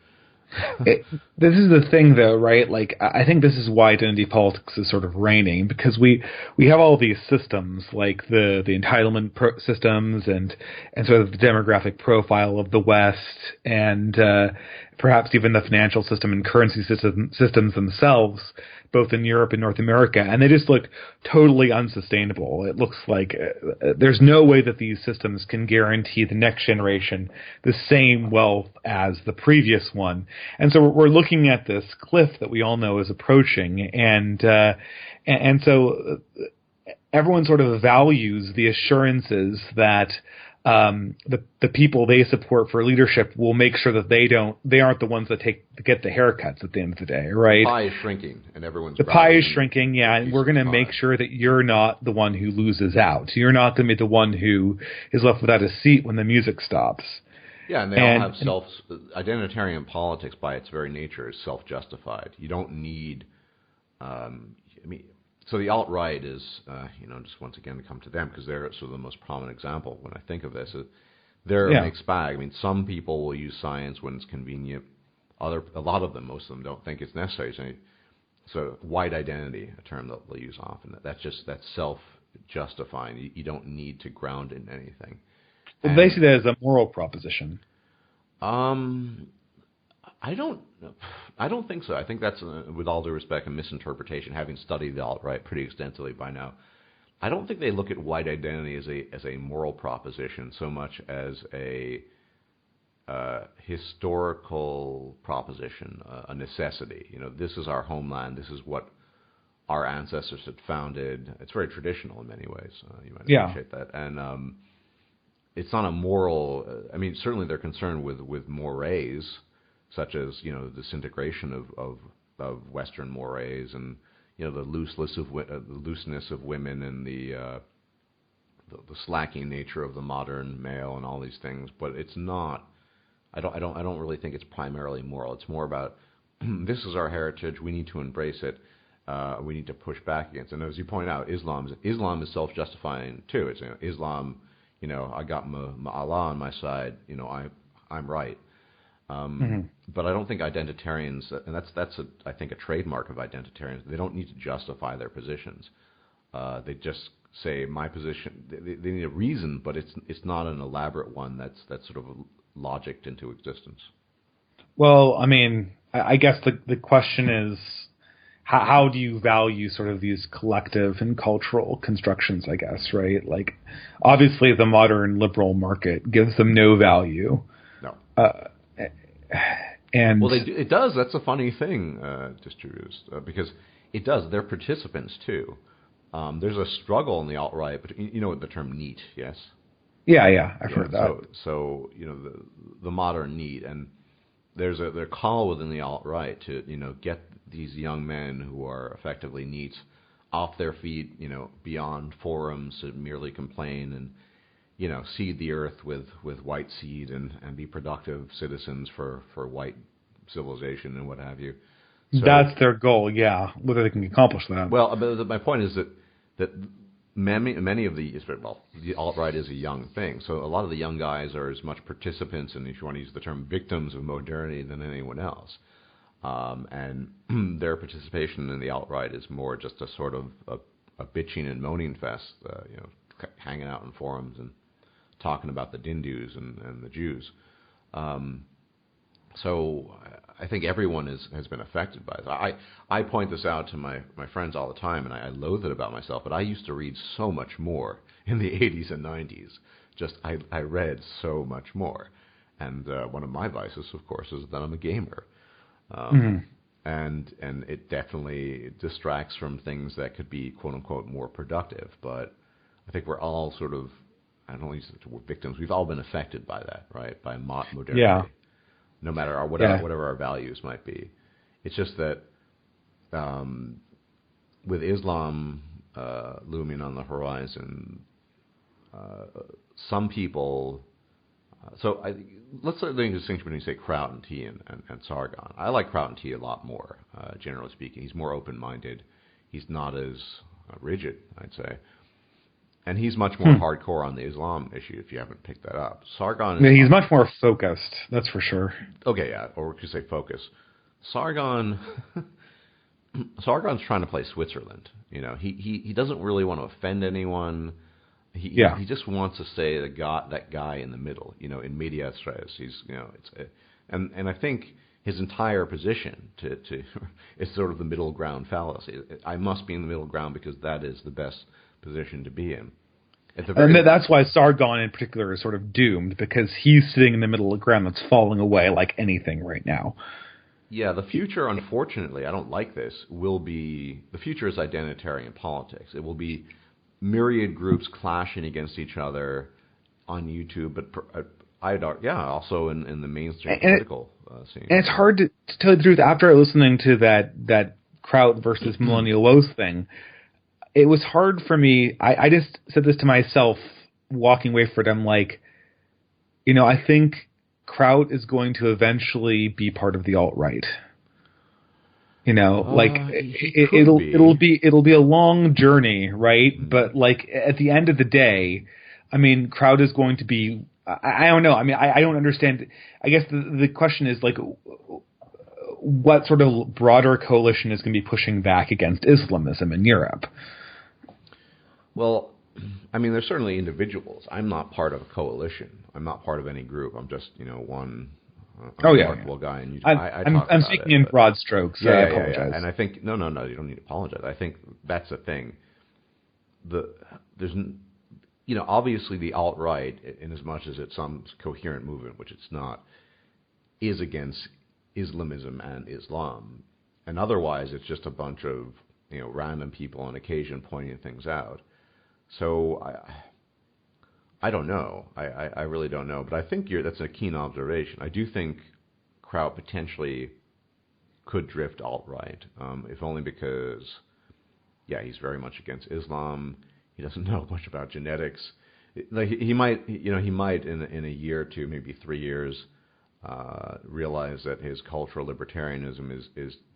This is the thing, though, right? Like, I think this is why identity politics is sort of reigning, because we have all these systems, like the entitlement systems and sort of the demographic profile of the West, and perhaps even the financial system and currency systems themselves, both in Europe and North America, and they just look totally unsustainable. It looks like there's no way that these systems can guarantee the next generation the same wealth as the previous one. And so we're looking at this cliff that we all know is approaching, and so everyone sort of values the assurances that the people they support for leadership will make sure that they aren't the ones that get the haircuts at the end of the day, right? The pie is shrinking, and everyone's the pie is shrinking, yeah, and we're going to make sure that you're not the one who loses out. You're not going to be the one who is left without a seat when the music stops. Yeah, and they all have identitarian politics by its very nature is self-justified. You don't need, so the alt-right is, just once again to come to them, because they're sort of the most prominent example when I think of this. They're a mixed bag. I mean, some people will use science when it's convenient. A lot of them, most of them, don't think it's necessary. So white identity, a term that they'll use often. That's self-justifying. You don't need to ground in anything. Well, they see that as a moral proposition. I don't think so. I think that's, with all due respect, a misinterpretation. Having studied the alt-right pretty extensively by now, I don't think they look at white identity as a moral proposition so much as a historical proposition, a necessity. You know, this is our homeland. This is what our ancestors had founded. It's very traditional in many ways. You might appreciate that. And it's not a moral. I mean, certainly they're concerned with mores, such as, you know, the disintegration of Western mores, and, you know, the looseness of women, and the slacking nature of the modern male, and all these things. But it's not. I don't really think it's primarily moral. It's more about this is our heritage. We need to embrace it. We need to push back against it. And as you point out, Islam is self-justifying too. It's, you know, Islam. You know, I got my Allah on my side. You know, I'm right. But I don't think identitarians, and that's I think a trademark of identitarians. They don't need to justify their positions. They just say my position. They need a reason, but it's not an elaborate one that's sort of logicked into existence. Well, I mean, I guess the question is, how do you value sort of these collective and cultural constructions, I guess, right? Like, obviously the modern liberal market gives them no value. No. And well, it does. That's a funny thing, Distributist, because it does. They're participants too. There's a struggle in the alt-right, but you know the term NEET, yes? Yeah, I've heard that. So you know the modern NEET, and there's a call within the alt-right to, you know, get these young men who are effectively NEETs off their feet, you know, beyond forums to merely complain, and, you know, seed the earth with white seed, and be productive citizens for white civilization and what have you. So, that's their goal, yeah. Whether they can accomplish that. Well, but my point is that many of the alt-right is a young thing, so a lot of the young guys are as much participants, and if you want to use the term victims of modernity, than anyone else. And their participation in the alt-right is more just a sort of a bitching and moaning fest, you know, hanging out in forums and talking about the Hindus and the Jews. So I think everyone has been affected by this. I point this out to my friends all the time, and I loathe it about myself, but I used to read so much more in the 80s and 90s. I read so much more. And one of my vices, of course, is that I'm a gamer. And it definitely distracts from things that could be, quote unquote, more productive. But I think we're all sort of, I don't use the word victims, we've all been affected by that, right? By modernity. Yeah. No matter whatever our values might be. It's just that with Islam looming on the horizon, some people. Let's make a distinction between, say, Kraut and T and Sargon. I like Kraut and T a lot more, generally speaking. He's more open-minded. He's not as rigid, I'd say. And he's much more hardcore on the Islam issue, if you haven't picked that up. Sargon is... He's much more focused, that's for sure. Okay, yeah, or we could say focus. Sargon's trying to play Switzerland. You know, he doesn't really want to offend anyone. He just wants to stay that guy in the middle, you know, in medias res. He's, you know, and I think his entire position is sort of the middle ground fallacy. I must be in the middle ground because that is the best position to be in. And that's why Sargon in particular is sort of doomed, because he's sitting in the middle of the ground that's falling away like anything right now. Yeah, the future, unfortunately, I don't like this, the future is identitarian politics. It will be myriad groups clashing against each other on YouTube, but also in the mainstream political scene. And it's hard to tell you the truth. After listening to that Kraut versus Millennial Woes thing, it was hard for me. I just said this to myself walking away from it. I'm like, you know, I think Kraut is going to eventually be part of the alt-right. You know, like it'll be a long journey, right? But like at the end of the day, I mean, Kraut is going to be. I don't know. I mean, I don't understand. I guess the question is like, what sort of broader coalition is going to be pushing back against Islamism in Europe? Well, I mean, there's certainly individuals. I'm not part of a coalition. I'm not part of any group. I'm just, you know, one remarkable guy. And I'm speaking in broad strokes. I apologize. Yeah. And I think, no, you don't need to apologize. I think that's the thing. there's obviously the alt-right, in as much as it's some coherent movement, which it's not, is against Islamism and Islam, and otherwise it's just a bunch of random people on occasion pointing things out. So I don't know. I really don't know. But I think that's a keen observation. I do think Kraut potentially could drift alt-right, if only because, he's very much against Islam. He doesn't know much about genetics. Like he might in a year or two, maybe 3 years, realize that his cultural libertarianism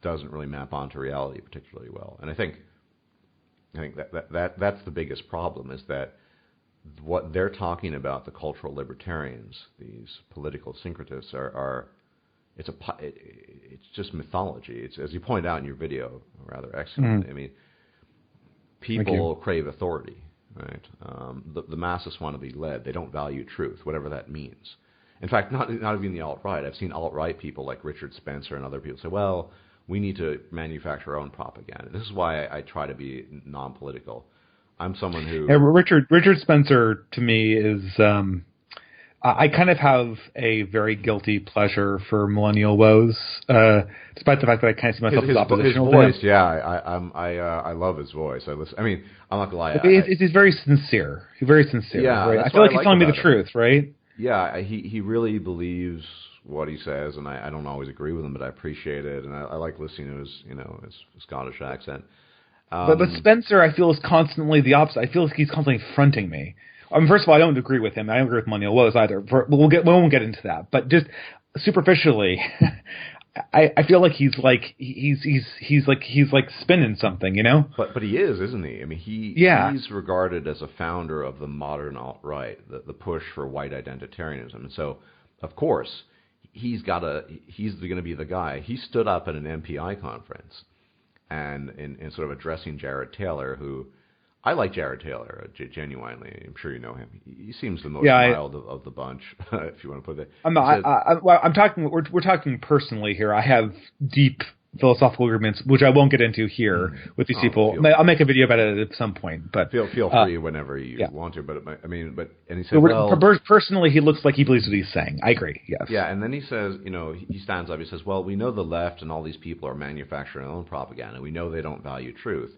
doesn't really map onto reality particularly well. And I think that's the biggest problem, is that what they're talking about, the cultural libertarians, these political syncretists, it's just mythology. It's, as you point out in your video, rather excellent. I mean, people crave authority, right? The masses want to be led. They don't value truth, whatever that means. In fact, not even the alt-right. I've seen alt-right people like Richard Spencer and other people say, well, we need to manufacture our own propaganda. This is why I try to be non-political. I'm someone who... Richard Spencer, to me, is... I kind of have a very guilty pleasure for millennial woes, despite the fact that I kind of see myself as oppositional to him. His voice, I love his voice. I'm not gonna lie. It's very sincere. He's very sincere. Yeah, right? I feel like he's telling me the truth, right? Yeah, he really believes what he says, and I don't always agree with him, but I appreciate it, and I like listening to his Scottish accent. But Spencer, I feel, is constantly the opposite. I feel like he's constantly fronting me. I mean, first of all, I don't agree with him. I don't agree with millennial woes either. We won't get into that. But just superficially, I feel like he's spinning something, But he is, isn't he? I mean, he's regarded as a founder of the modern alt-right, the push for white identitarianism. And so, of course, he's going to be the guy. He stood up at an MPI conference and in sort of addressing Jared Taylor, who... I like Jared Taylor, genuinely. I'm sure you know him. He seems the most mild of the bunch, if you want to put it. I'm talking. We're talking personally here. I have deep philosophical agreements, which I won't get into here with these people. I'll make a video about it at some point. But feel free whenever you want to. But and he says, personally, he looks like he believes what he's saying. I agree. Yes. Yeah, and then he says, he stands up. He says, well, we know the left and all these people are manufacturing their own propaganda. We know they don't value truth.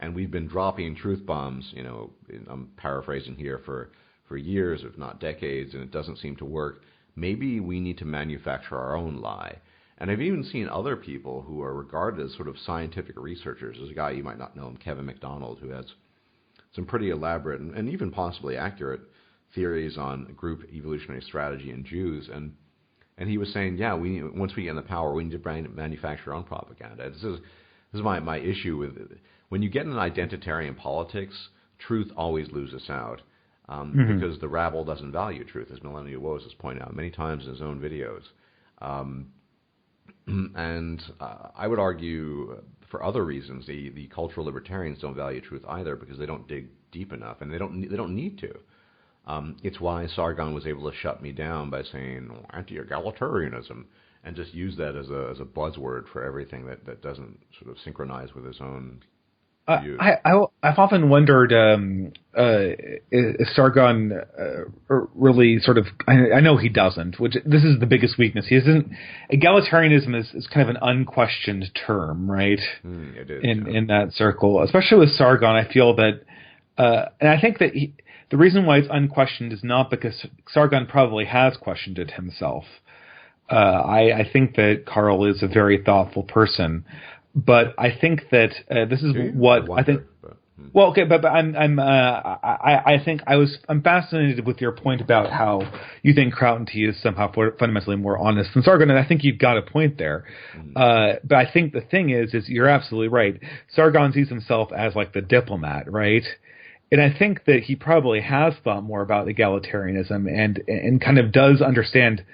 And we've been dropping truth bombs, I'm paraphrasing here, for years, if not decades, and it doesn't seem to work. Maybe we need to manufacture our own lie. And I've even seen other people who are regarded as sort of scientific researchers. There's a guy, you might not know him, Kevin MacDonald, who has some pretty elaborate and even possibly accurate theories on group evolutionary strategy in Jews. And he was saying, once we get in the power, we need to manufacture our own propaganda. This is my issue with it. When you get in identitarian politics, truth always loses out because the rabble doesn't value truth, as Millennial Woes has pointed out many times in his own videos. And I would argue, for other reasons, the cultural libertarians don't value truth either because they don't dig deep enough, and they don't need to. It's why Sargon was able to shut me down by saying anti-egalitarianism, and just use that as a buzzword for everything that doesn't sort of synchronize with his own. I've often wondered, is Sargon really sort of... I know he doesn't, which this is the biggest weakness. He isn't... Egalitarianism is kind of an unquestioned term, right? It is. In that circle. Especially with Sargon, I feel that... and I think that the reason why it's unquestioned is not because Sargon probably has questioned it himself. I think that Carl is a very thoughtful person. But I think that this is what I think. Well, okay, but I'm fascinated with your point about how you think Kraut and T is somehow fundamentally more honest than Sargon, and I think you've got a point there. But I think the thing is you're absolutely right. Sargon sees himself as like the diplomat, right? And I think that he probably has thought more about egalitarianism and kind of does understand.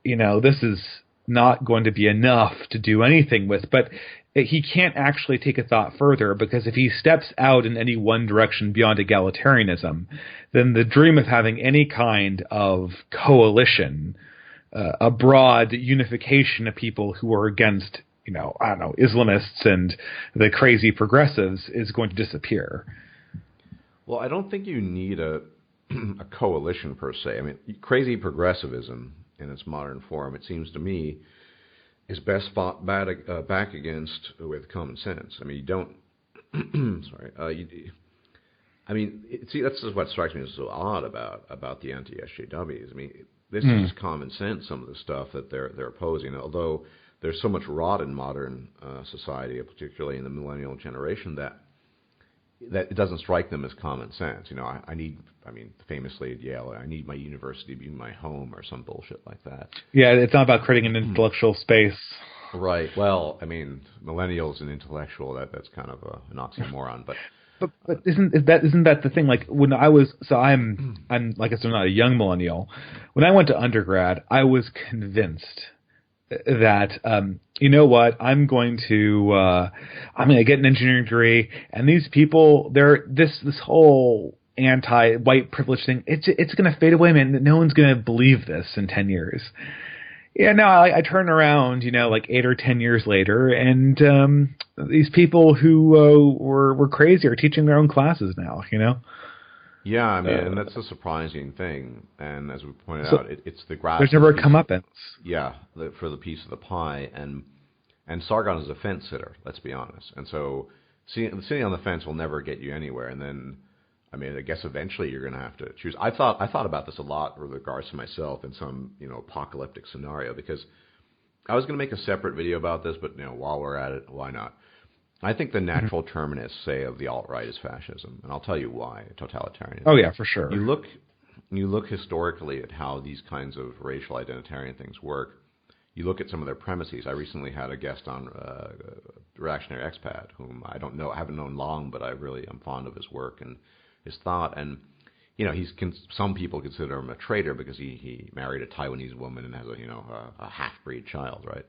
This is not going to be enough to do anything with, but he can't actually take a thought further, because if he steps out in any one direction beyond egalitarianism, then the dream of having any kind of coalition, a broad unification of people who are against, Islamists and the crazy progressives is going to disappear. Well, I don't think you need a coalition per se. I mean, crazy progressivism in its modern form, it seems to me, is best fought back against with common sense. I mean, you don't. See, that's just what strikes me as so odd about the anti-SJWs. I mean, this is just common sense. Some of the stuff that they're opposing, although there's so much rot in modern society, particularly in the millennial generation, that it doesn't strike them as common sense. You know, famously at Yale, I need my university to be my home or some bullshit like that. Yeah, it's not about creating an intellectual space. Right. Well, I mean, millennials and intellectual, that's kind of an oxymoron, but isn't that the thing? Like when I was, I'm like I said, I'm not a young millennial. When I went to undergrad, I was convinced that you know what, I'm going to get an engineering degree, and these people, they're this whole anti-white privilege thing, it's going to fade away, man. No one's going to believe this in 10 years. Yeah, no, I turn around, like 8 or 10 years later, and these people who were crazy are teaching their own classes now, Yeah, I mean, and that's a surprising thing. And as we pointed out, it's the grass. There's never a comeuppance. Yeah, for the piece of the pie, and Sargon is a fence sitter. Let's be honest. And so sitting on the fence will never get you anywhere. And then, I mean, I guess eventually you're going to have to choose. I thought about this a lot with regards to myself in some apocalyptic scenario, because I was going to make a separate video about this, but while we're at it, why not? I think the natural terminus, say, of the alt-right is fascism, and I'll tell you why. Totalitarianism. Oh yeah, for sure. You look historically at how these kinds of racial identitarian things work. You look at some of their premises. I recently had a guest on reactionary expat, whom I haven't known long, but I'm fond of his work and his thought. And some people consider him a traitor because he married a Taiwanese woman and has a half-breed child, right?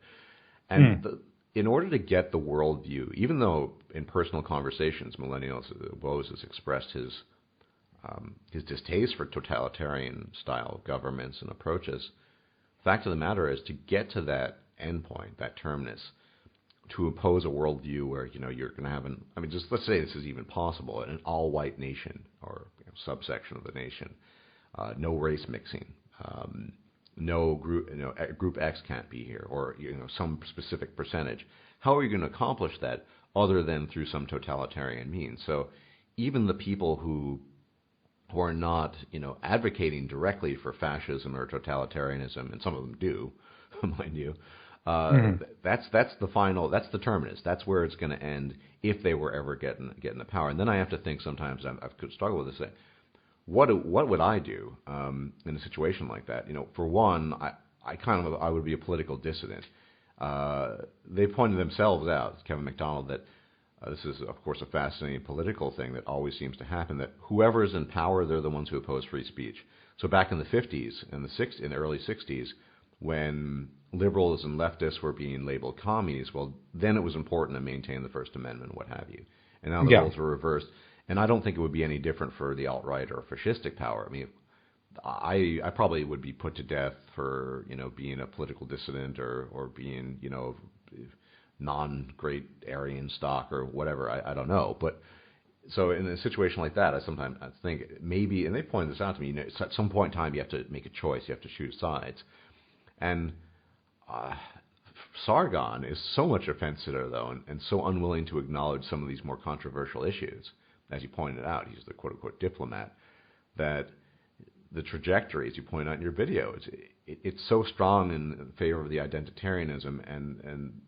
And in order to get the worldview, even though in personal conversations, Woese has expressed his distaste for totalitarian-style governments and approaches, the fact of the matter is, to get to that endpoint, that terminus, to impose a worldview where you're going to have just let's say this is even possible, an all-white nation or subsection of the nation, no race mixing. No group, group X can't be here, or some specific percentage. How are you going to accomplish that other than through some totalitarian means? So even the people who are not, advocating directly for fascism or totalitarianism, and some of them do, mind you, that's the terminus. That's where it's going to end if they were ever getting the power. And then I have to think sometimes, I've struggled with this. What would I do in a situation like that? For one, I would be a political dissident. They pointed themselves out, Kevin MacDonald, that this is, of course, a fascinating political thing that always seems to happen, that whoever is in power, they're the ones who oppose free speech. So back in the 50s and in the early 60s, when liberals and leftists were being labeled commies, well, then it was important to maintain the First Amendment, what have you. And now the roles were reversed. And I don't think it would be any different for the alt-right or fascistic power. I mean, I probably would be put to death for, being a political dissident or being, non-great Aryan stock or whatever. I don't know. But so in a situation like that, I think maybe, and they pointed this out to me, at some point in time you have to make a choice. You have to choose sides. And Sargon is so much a fence sitter, though, and so unwilling to acknowledge some of these more controversial issues. As you pointed out, he's the quote-unquote diplomat, that the trajectory, as you point out in your video, it's so strong in favor of the identitarianism and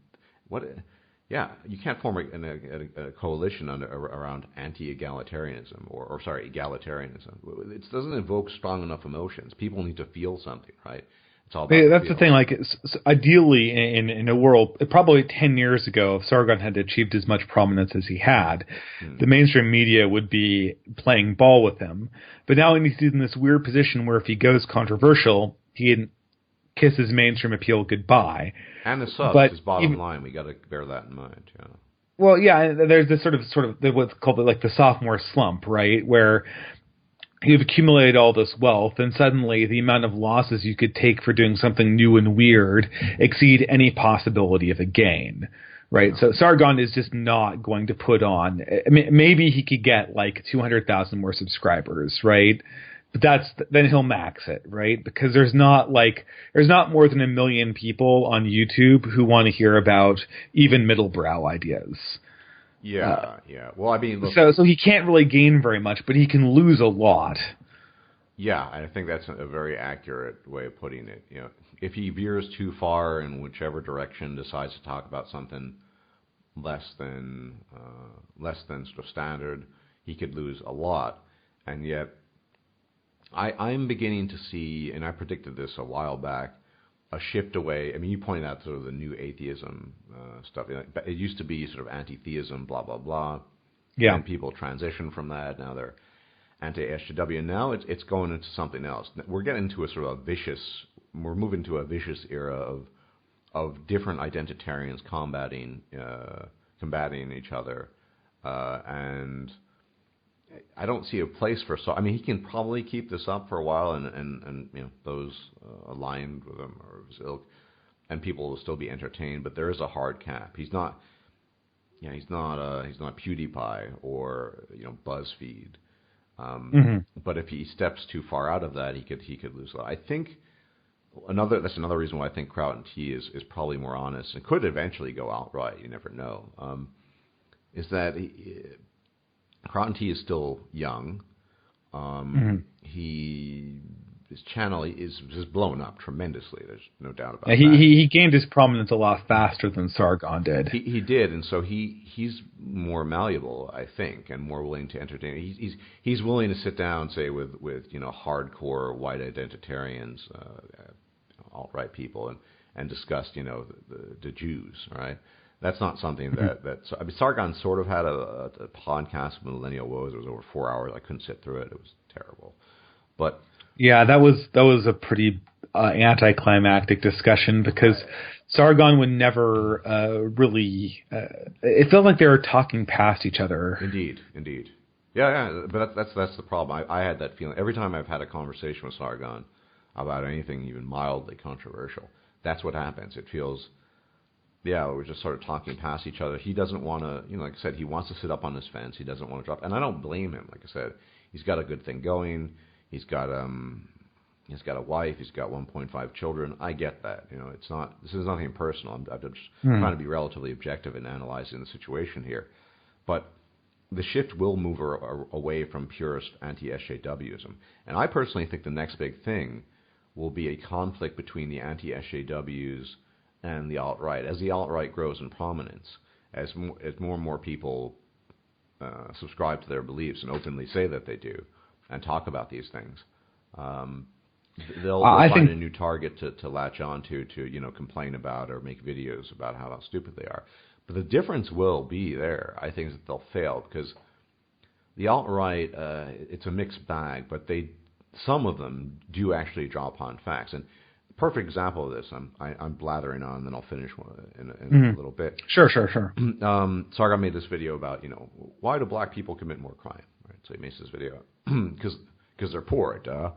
you can't form a coalition around anti-egalitarianism or egalitarianism. It doesn't evoke strong enough emotions. People need to feel something, right? It's all about that's the thing. Like, ideally, in a world, probably 10 years ago, if Sargon had achieved as much prominence as he had, the mainstream media would be playing ball with him. But now he's in this weird position where if he goes controversial, he can kiss his mainstream appeal goodbye. And the subs, his bottom line, we got to bear that in mind. Yeah. Well, yeah, there's this sort of what's called like the sophomore slump, right, where you've accumulated all this wealth, and suddenly the amount of losses you could take for doing something new and weird exceed any possibility of a gain, right? So Sargon is just not going to put on. I mean, maybe he could get like 200,000 more subscribers, right? But then he'll max it, right? Because there's not more than 1 million people on YouTube who want to hear about even middlebrow ideas. Yeah. Well, I mean, look, so he can't really gain very much, but he can lose a lot. Yeah, I think that's a very accurate way of putting it. You know, if he veers too far in whichever direction, decides to talk about something less than sort of standard, he could lose a lot. And yet, I'm beginning to see, and I predicted this a while back, a shift away. I mean, you pointed out sort of the new atheism stuff. It used to be sort of anti-theism, blah blah blah. Yeah. And people transition from that. Now they're anti-SJW. Now it's going into something else. We're getting into a sort of we're moving to a vicious era of different identitarians combating each other, and I don't see a place for. So I mean, he can probably keep this up for a while, and you know, those aligned with him or his ilk, and people will still be entertained. But there is a hard cap. He's not PewDiePie or BuzzFeed. But if he steps too far out of that, he could lose a lot. I think that's another reason why I think Kraut and T is probably more honest and could eventually go outright. You never know. Is that Kraut and T is still young. His channel is blown up tremendously. There's no doubt about that. He gained his prominence a lot faster than Sargon did. He did, and so he's more malleable, I think, and more willing to entertain. He's willing to sit down, say, with hardcore white identitarians, alt-right people, and discuss the Jews. Right? That's not something that I mean, Sargon sort of had a podcast with Millennial Woes. It was over 4 hours. I couldn't sit through it. It was terrible, but. Yeah, that was a pretty anticlimactic discussion because Sargon would never really. It felt like they were talking past each other. Indeed. Yeah. But that's the problem. I had that feeling every time I've had a conversation with Sargon about anything even mildly controversial. That's what happens. It feels. Yeah, we're just sort of talking past each other. He doesn't want to, like I said, he wants to sit up on his fence. He doesn't want to drop, and I don't blame him. Like I said, he's got a good thing going. He's got a wife. He's got 1.5 children. I get that. This is nothing personal. I'm just trying to be relatively objective in analyzing the situation here. But the shift will move away from purist anti-SJWism. And I personally think the next big thing will be a conflict between the anti-SJWs and the alt-right. As the alt-right grows in prominence, as more and more people subscribe to their beliefs and openly say that they do, and talk about these things, they'll find a new target to latch on to complain about or make videos about how stupid they are. But the difference will be there. I think that they'll fail because the alt-right, it's a mixed bag, but some of them do actually draw upon facts. And the perfect example of this, I'm blathering on, and then I'll finish in a little bit. Sure. Sargon made this video about why do black people commit more crime? Right? So he makes this video because they're poor, duh.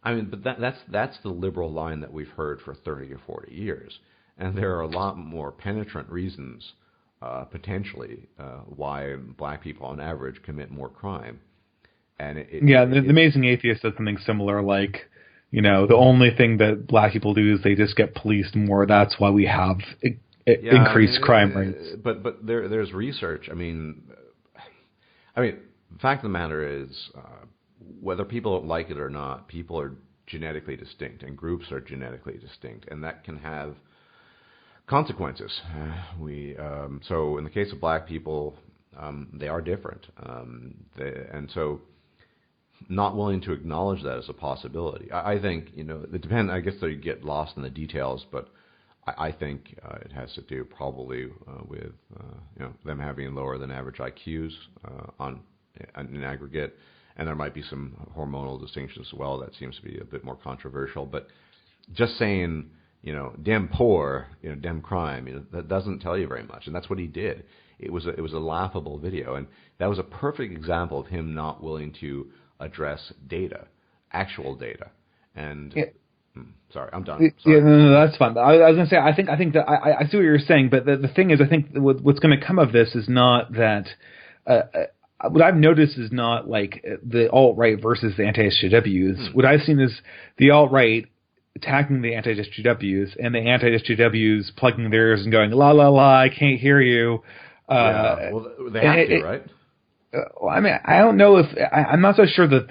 I mean, but that's the liberal line that we've heard for 30 or 40 years, and there are a lot more penetrant reasons, potentially, why black people on average commit more crime. And the Amazing Atheist said something similar, like, the only thing that black people do is they just get policed more. That's why we have increased crime rates. But there's research. I mean, the fact of the matter is, whether people like it or not, people are genetically distinct, and groups are genetically distinct, and that can have consequences. So in the case of black people, they are different, and so not willing to acknowledge that as a possibility. I think it depends. I guess they get lost in the details, but I think it has to do probably with them having lower than average IQs in aggregate. And there might be some hormonal distinctions as well. That seems to be a bit more controversial. But just saying, dem poor, dem crime, that doesn't tell you very much. And that's what he did. It was a laughable video. And that was a perfect example of him not willing to address data, actual data. And Sorry, I'm done. Yeah, Sorry. no, that's fine. I was going to say, I think that I see what you're saying, but the thing is, I think what's going to come of this is not that. What I've noticed is not like the alt-right versus the anti-SJWs. What I've seen is the alt-right attacking the anti-SJWs and the anti-SJWs plugging their ears and going, la, la, la, I can't hear you. Well, they have to, right? I mean, I don't know if I'm not so sure that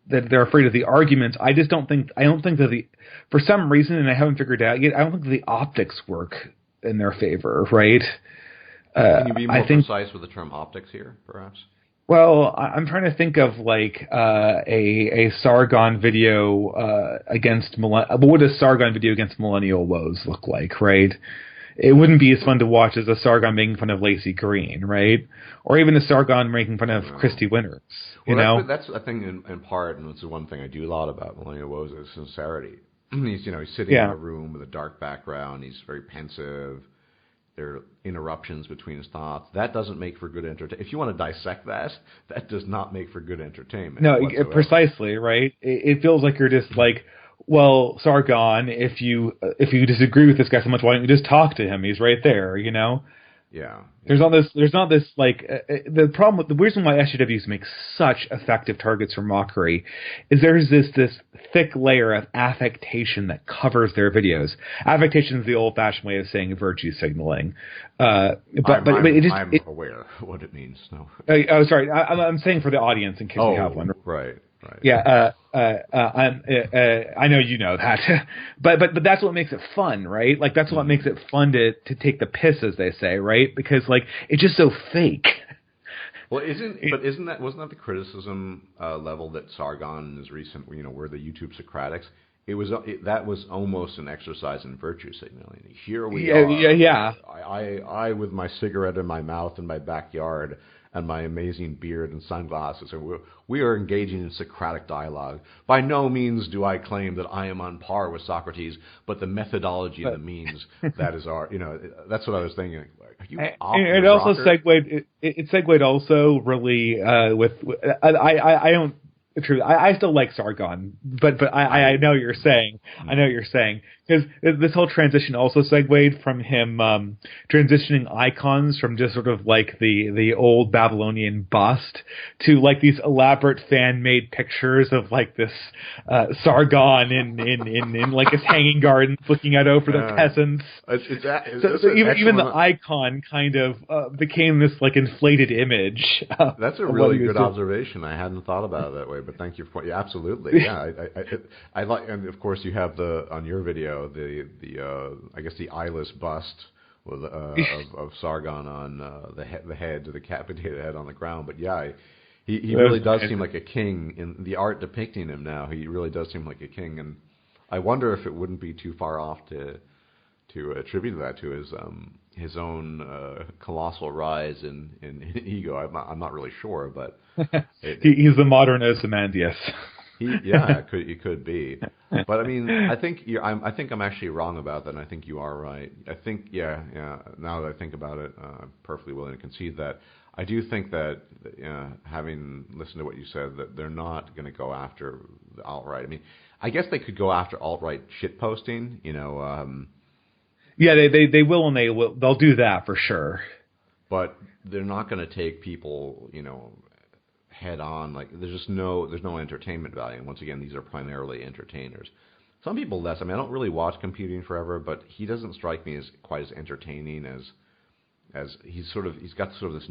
that they're afraid of the arguments. I don't think that for some reason, and I haven't figured it out yet, I don't think the optics work in their favor, right? Can you be more precise with the term optics here, perhaps? Well, I'm trying to think of like a Sargon video against what would a Sargon video against millennial woes look like, right? It wouldn't be as fun to watch as a Sargon making fun of Lacey Green, right? Or even a Sargon making fun of Christy Winters. You know, that's I think in part, and it's the one thing I do a lot about millennial woes is sincerity. He's sitting in a room with a dark background. He's very pensive. There are interruptions between his thoughts. That doesn't make for good entertainment. If you want to dissect that does not make for good entertainment. No, precisely, right? It feels like you're just like, well, Sargon, if you disagree with this guy so much, why don't you just talk to him? He's right there, you know? Yeah. There's not this like the reason why SJWs make such effective targets for mockery is there's this thick layer of affectation that covers their videos. Affectation is the old-fashioned way of saying virtue signaling. I'm aware what it means. No. Sorry. I'm saying for the audience in case we have one. Right. Right. Yeah, I know you know that, but that's what makes it fun, right? Like that's what makes it fun to take the piss, as they say, right? Because like it's just so fake. Well, wasn't that the criticism level that Sargon in his recent, were the YouTube Socratics? That was almost an exercise in virtue signaling. Here we are. Yeah. I with my cigarette in my mouth in my backyard and my amazing beard and sunglasses, and we are engaging in Socratic dialogue. By no means do I claim that I am on par with Socrates, but the methodology and the means, that is our, that's what I was thinking. Are you off it also segued. It segued also really with I don't. True. I still like Sargon, but I know what you're saying. I know what you're saying because this whole transition also segued from him transitioning icons from just sort of like the old Babylonian bust to like these elaborate fan made pictures of like this Sargon in like his hanging gardens looking out over the peasants. So even the icon kind of became this like inflated image. That's a really good observation. I hadn't thought about it that way. But thank you for absolutely. Yeah, I like, and of course you have on your video the I guess the eyeless bust with of Sargon on the head, the decapitated head on the ground. But yeah, he really does seem like a king in the art depicting him now. He really does seem like a king, and I wonder if it wouldn't be too far off to attribute that to his own colossal rise in ego. I'm not really sure, but he's the modern Ozymandias. It could be. But I mean, I think I'm actually wrong about that, and I think you are right. I think now that I think about it, I'm perfectly willing to concede that. I do think that having listened to what you said, that they're not going to go after the alt-right. I mean, I guess they could go after alt-right shitposting, Yeah, they will, and they'll do that for sure. But they're not going to take people, head on. Like there's no entertainment value. And once again, these are primarily entertainers. Some people less. I mean, I don't really watch Computing Forever, but he doesn't strike me as quite as entertaining as he's got sort of this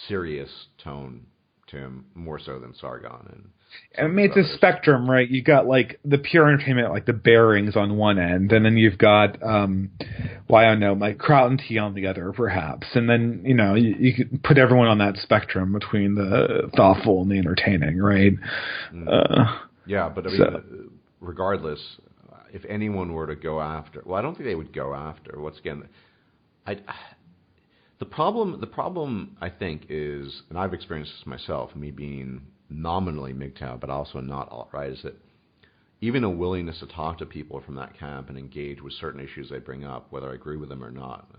serious tone to him, more so than Sargon. I mean, it's a spectrum, right? You got like the pure entertainment, like the Bearings on one end, and then you've got, I don't know, like Kraut and Tea on the other, perhaps. And then, you could put everyone on that spectrum between the thoughtful and the entertaining, right? Yeah, but I mean, regardless, if anyone were to go after, I don't think they would go after. Once again, the problem I think is, and I've experienced this myself, me being nominally MGTOW, but also not alt-right, is that even a willingness to talk to people from that camp and engage with certain issues they bring up, whether I agree with them or not,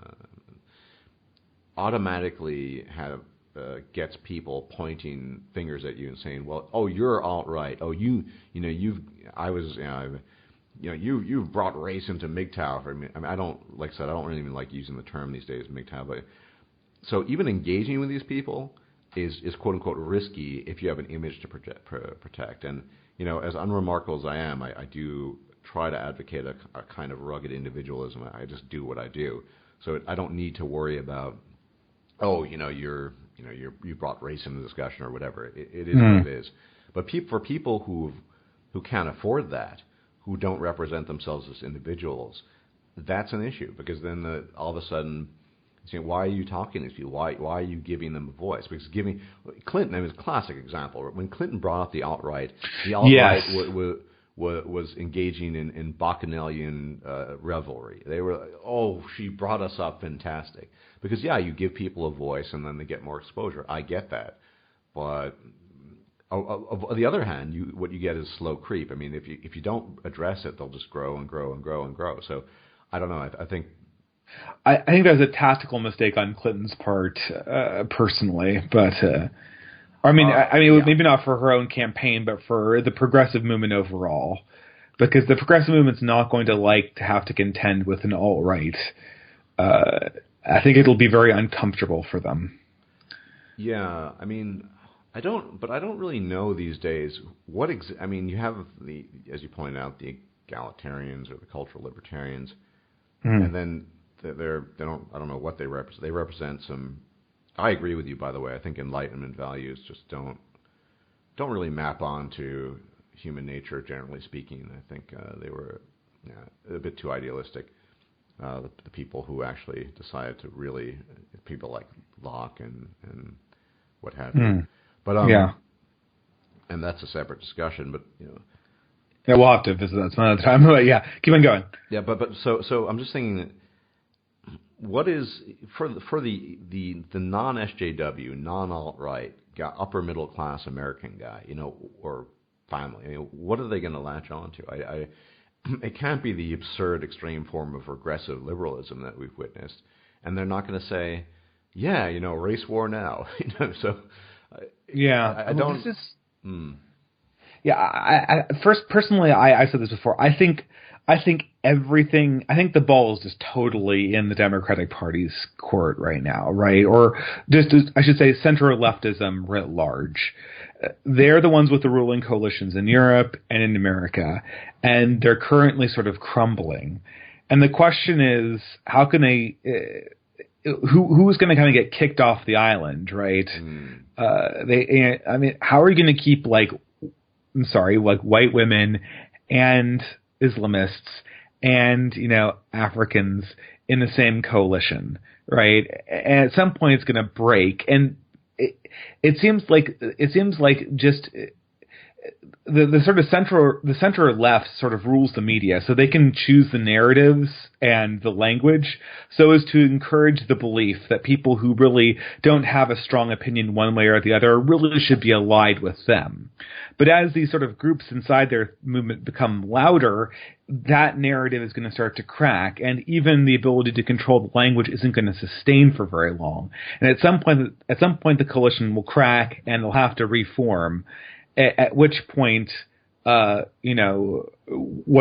automatically gets people pointing fingers at you and saying, "Well, oh, you're alt-right. Oh, you've brought race into MGTOW." I mean, I don't, like I said, I don't really even like using the term these days, MGTOW. But so even engaging with these people is quote unquote risky if you have an image to protect. And as unremarkable as I am, I do try to advocate a kind of rugged individualism. I just do what I do, so I don't need to worry about, you brought race into the discussion or whatever. It is what it is. But for people who can't afford that, who don't represent themselves as individuals, that's an issue, because then all of a sudden, why are you talking to these people? Why are you giving them a voice? Because Clinton, I mean, it's a classic example. When Clinton brought up the alt-right, was engaging in bacchanalian revelry. They were like, "Oh, she brought us up, fantastic." Because you give people a voice and then they get more exposure. I get that, but on the other hand, what you get is slow creep. I mean, if you don't address it, they'll just grow and grow and grow and grow. So I don't know. I think there's a tactical mistake on Clinton's part, personally, but maybe not for her own campaign, but for the progressive movement overall, because the progressive movement's not going to have to contend with an alt-right. I think it'll be very uncomfortable for them. Yeah, I mean, I don't really know these days what. You have as you pointed out, the egalitarians or the cultural libertarians, and then I don't know what they represent. They represent some. I agree with you, by the way. I think Enlightenment values just don't really map onto human nature, generally speaking. I think they were a bit too idealistic. The people who actually decided to really, people like Locke and what have you. But and that's a separate discussion. But we'll have to visit that some other time. But keep on going. Yeah, but so I'm just thinking that. What is for the non-SJW, non-alt-right, upper middle class American guy, or family? What are they going to latch on to? It can't be the absurd extreme form of regressive liberalism that we've witnessed, and they're not going to say, race war now. So I don't. This is, first, personally, I said this before. I think the ball is just totally in the Democratic Party's court right now, right? Or just, I should say, center-leftism writ large. They're the ones with the ruling coalitions in Europe and in America, and they're currently sort of crumbling. And the question is, how can they? Who's going to kind of get kicked off the island, right? How are you going to keep white women and Islamists and Africans in the same coalition, right? And at some point it's going to break, and it seems like just the sort of center left sort of rules the media, so they can choose the narratives and the language so as to encourage the belief that people who really don't have a strong opinion one way or the other really should be allied with them. But as these sort of groups inside their movement become louder, that narrative is going to start to crack, and even the ability to control the language isn't going to sustain for very long. And at some point the coalition will crack and they'll have to reform. At which point, what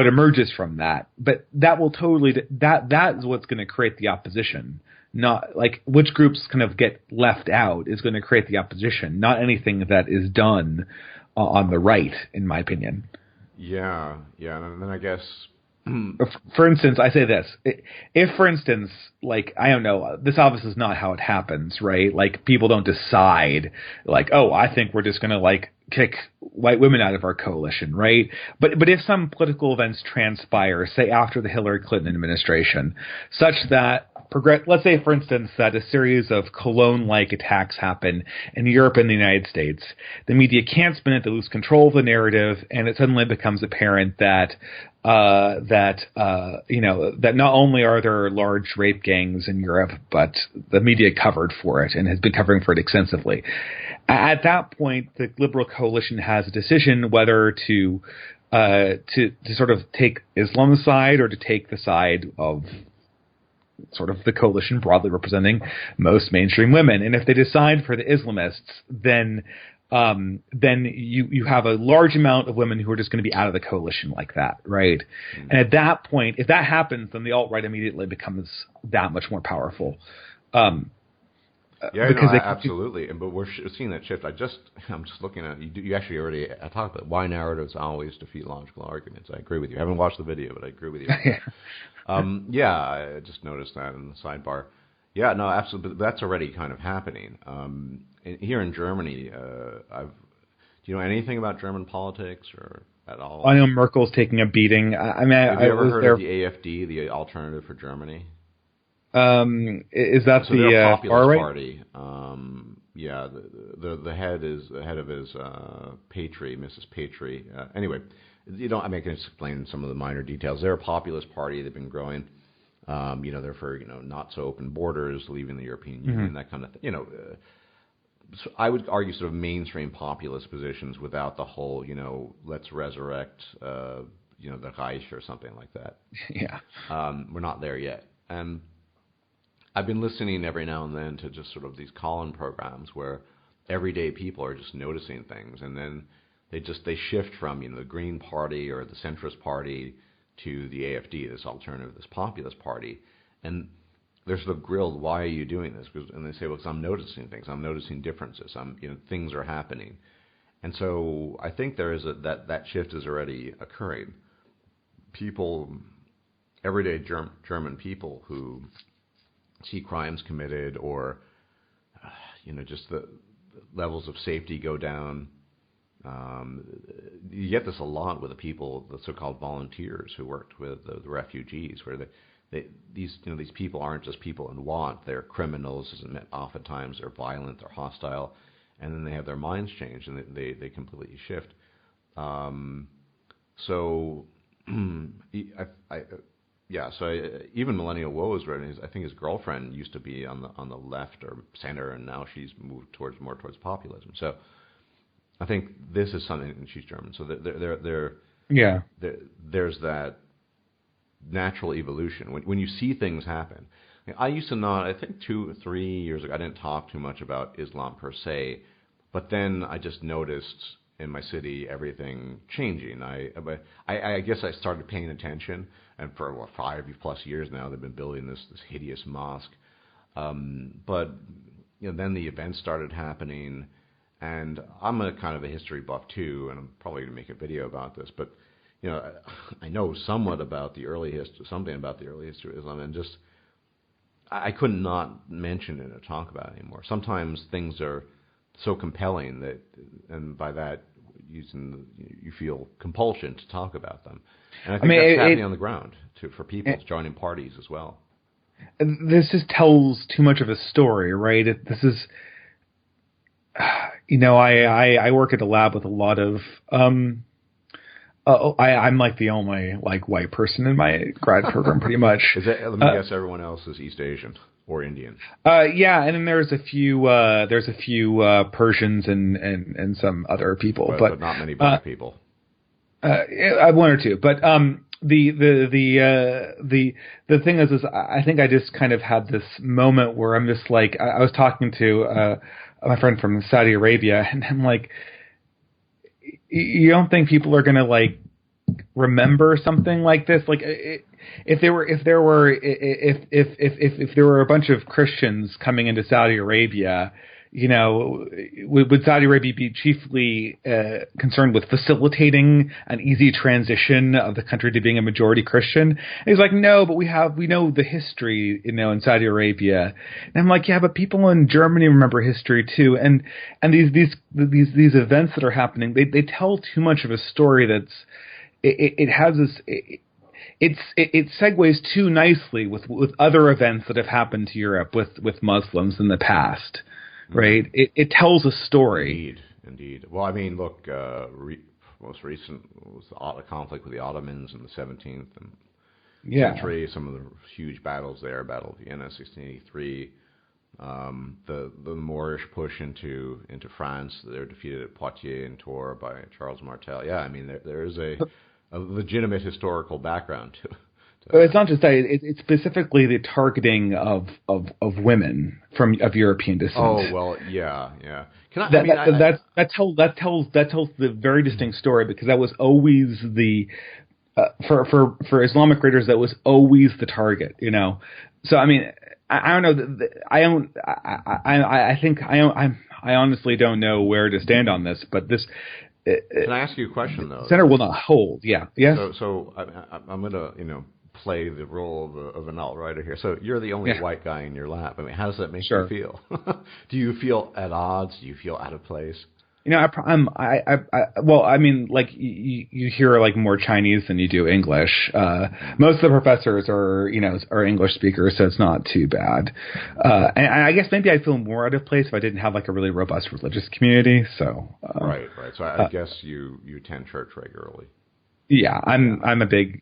emerges from that. But that will that is what's going to create the opposition. Not like which groups kind of get left out is going to create the opposition, not anything that is done on the right, in my opinion. Yeah, and then I guess. For instance, I say this. If, for instance, I don't know, this obviously is not how it happens, right? People don't decide, I think we're just going to, kick white women out of our coalition, right? But if some political events transpire, say after the Hillary Clinton administration, such that let's say, for instance, that a series of Cologne-like attacks happen in Europe and the United States, the media can't spin it, they lose control of the narrative, and it suddenly becomes apparent that not only are there large rape gangs in Europe, but the media covered for it and has been covering for it extensively. At that point, the liberal coalition has a decision whether to sort of take Islam's side or to take the side of sort of the coalition broadly representing most mainstream women. And if they decide for the Islamists, then you have a large amount of women who are just going to be out of the coalition like that, right? Mm-hmm. And at that point, if that happens, then the alt-right immediately becomes that much more powerful. Absolutely. But we're seeing that shift. I'm just looking at you actually already talked about why narratives always defeat logical arguments. I agree with you. I haven't watched the video, but I agree with you. I just noticed that in the sidebar. Yeah, no, absolutely. But that's already kind of happening. Here in Germany, do you know anything about German politics or at all? I know Merkel's taking a beating. Have you ever heard of the AfD, the Alternative for Germany? Is that the populist far right party? The head is Patry, Mrs. Patry. Anyway, I can explain some of the minor details. They're a populist party. They've been growing. They're for not so open borders, leaving the European Union, that kind of thing. So I would argue sort of mainstream populist positions without the whole let's resurrect the Reich or something like that. Yeah, we're not there yet. And I've been listening every now and then to just sort of these call-in programs where everyday people are just noticing things, and then they shift from the Green Party or the centrist party to the AfD, this alternative, this populist party, and they're sort of grilled, why are you doing this? And they say, well, because I'm noticing things, I'm noticing differences, things are happening, and so I think there is that shift is already occurring. People, everyday German people who see crimes committed or just the levels of safety go down. You get this a lot with the people, the so-called volunteers who worked with the refugees, where these people aren't just people in want; they're criminals. Oftentimes they're violent, they're hostile, and then they have their minds changed and they completely shift. Even Millennial Woes, I think his girlfriend used to be on the left or center, and now she's moved more towards populism. So I think this is something, and she's German. So there's that natural evolution when you see things happen. I used to not. I think 2 or 3 years ago, I didn't talk too much about Islam per se, but then I just noticed in my city everything changing. I guess I started paying attention, and for 5+ years now they've been building this hideous mosque. But then the events started happening, and I'm a kind of a history buff too, and I'm probably going to make a video about this. But I know somewhat about the early history, something about the early history of Islam, and just I couldn't not mention it or talk about it anymore. Sometimes things are so compelling that, and by that, you feel compulsion to talk about them. And I think that's happening on the ground for people joining parties as well. This just tells too much of a story, right? This is, I work at a lab with a lot of, I'm like the only white person in my grad program, pretty much. Let me guess, everyone else is East Asian or Indian. And then there's a few Persians and some other people, but not many black people. One or two, but the thing is I think I just kind of had this moment where I'm just like, I was talking to my friend from Saudi Arabia, and I'm like, you don't think people are gonna remember something like this? If there were a bunch of Christians coming into Saudi Arabia, would Saudi Arabia be chiefly concerned with facilitating an easy transition of the country to being a majority Christian? And he's like, no, but we know the history, in Saudi Arabia. And I'm like, yeah, but people in Germany remember history too. And these events that are happening, they tell too much of a story that's it has this. It segues too nicely with other events that have happened to Europe with Muslims in the past. Right, it tells a story. Indeed. Well, I mean, look, most recent was the conflict with the Ottomans in the 17th century. Some of the huge battles there, Battle of Vienna, 1683. The Moorish push into France. They're defeated at Poitiers and Tours by Charles Martel. Yeah, I mean, there is a legitimate historical background It's not just that; it's specifically the targeting of women of European descent. Oh well, yeah. That tells the very distinct story, because that was always the for Islamic readers, that was always the target. So I mean, I don't know. I honestly don't know where to stand on this, but this. Can I ask you a question though? Center will not hold. Yeah. Yes. So I'm going to play the role of an alt-righter here. So you're the only white guy in your lap. I mean, how does that make you feel? Do you feel at odds? Do you feel out of place? Well, I mean, like you hear like more Chinese than you do English. Most of the professors are English speakers, so it's not too bad. And I guess maybe I'd feel more out of place if I didn't have like a really robust religious community. So right. So I guess you attend church regularly. Yeah, I'm a big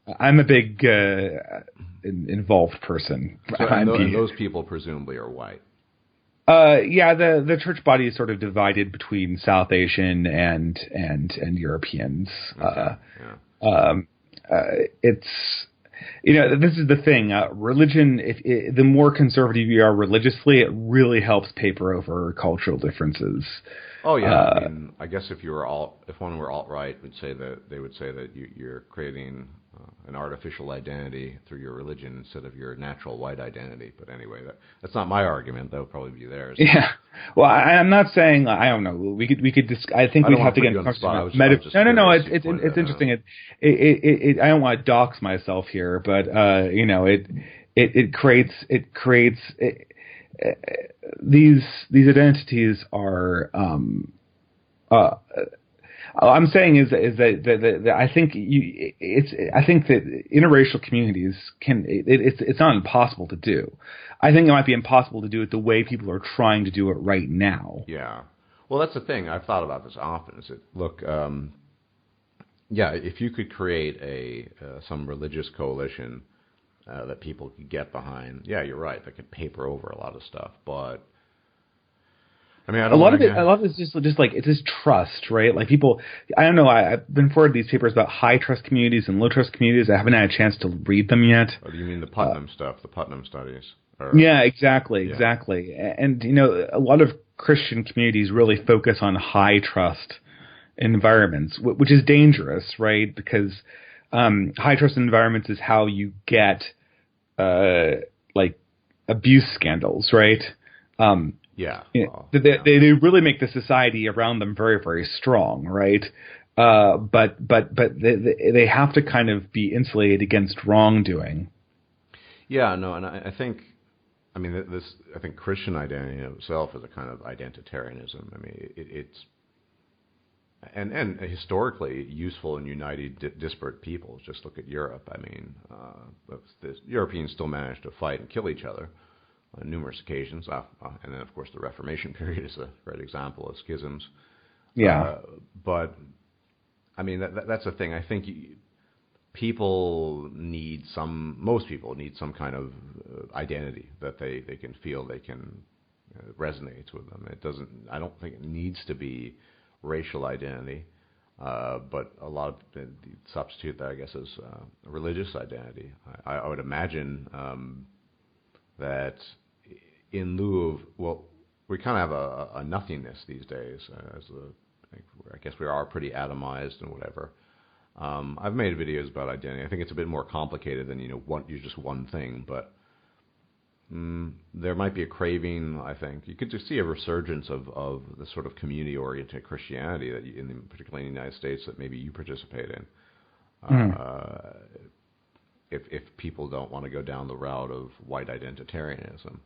involved person. So and those people presumably are white. Yeah, the church body is sort of divided between South Asian and Europeans. Okay. It's this is the thing. Religion, the more conservative you are religiously, it really helps paper over cultural differences. Oh yeah, I guess if one were alt-right, they would say that you're creating an artificial identity through your religion instead of your natural white identity. But anyway, that's not my argument. That would probably be theirs. Yeah. Well, I'm not saying, I don't know. We could. I think we'd have to get into No. It's interesting. I don't want to dox myself here, but it creates these identities are. I'm saying is that I think that interracial communities it's not impossible to do. I think it might be impossible to do it the way people are trying to do it right now. Yeah. Well, that's the thing. I've thought about this often. Is that look, if you could create some religious coalition that people could get behind, yeah, you're right. They could paper over a lot of stuff, but. I mean, a lot of it is just like it's just trust, right? Like people, I don't know. I've been forwarded these papers about high trust communities and low trust communities. I haven't had a chance to read them yet. Oh, do you mean the Putnam stuff, the Putnam studies? Yeah, exactly. And a lot of Christian communities really focus on high trust environments, which is dangerous, right? Because high trust environments is how you get like abuse scandals, right? Yeah, they really make the society around them very, very strong, right? But they have to kind of be insulated against wrongdoing. Yeah, no, and I think, I think Christian identity in itself is a kind of identitarianism. I mean, it's and historically useful in uniting disparate peoples. Just look at Europe. I mean, the Europeans still managed to fight and kill each other on numerous occasions, and then of course the Reformation period is a great example of schisms. Yeah, but I mean that's the thing. I think most people need some kind of identity that they can feel they can resonates with them. I don't think it needs to be racial identity, but a lot of substitute that I guess is religious identity. I would imagine that. In lieu of, we kind of have a nothingness these days. I guess we are pretty atomized and whatever. I've made videos about identity. I think it's a bit more complicated than you're just one thing. But there might be a craving. I think you could just see a resurgence of the sort of community-oriented Christianity that, particularly in the United States, that maybe you participate in. If people don't want to go down the route of white identitarianism.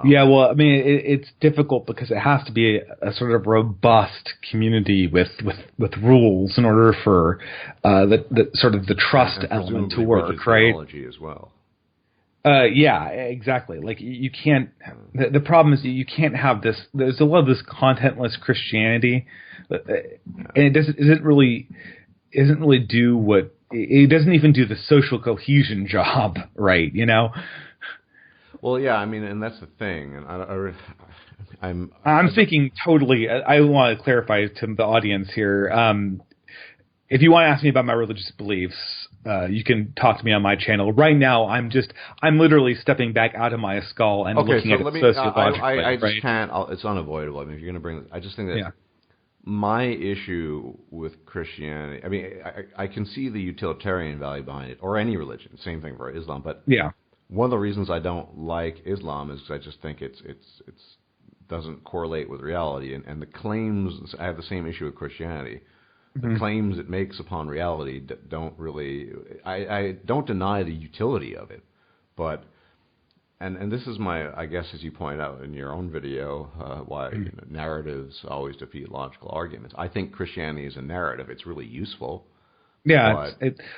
Yeah, well, I mean, it's difficult because it has to be a sort of robust community with rules in order for the sort of the trust element to work, right? As well. Yeah, exactly. Like you can't. The problem is you can't have this. There's a lot of this contentless Christianity, and it isn't really do what it doesn't even do the social cohesion job, right? Well, yeah, I mean, and that's the thing, and I'm speaking totally. I want to clarify to the audience here. If you want to ask me about my religious beliefs, you can talk to me on my channel. Right now, I'm literally stepping back out of my skull and looking at it sociologically. I just right? can't. It's unavoidable. I mean, if you're going to bring, I just think that my issue with Christianity. I mean, I can see the utilitarian value behind it, or any religion. Same thing for Islam. But one of the reasons I don't like Islam is because I just think it's doesn't correlate with reality, and the claims. I have the same issue with Christianity. The claims it makes upon reality don't really. I don't deny the utility of it, but and this is my, I guess, as you point out in your own video, why narratives always defeat logical arguments. I think Christianity is a narrative. It's really useful. Yeah.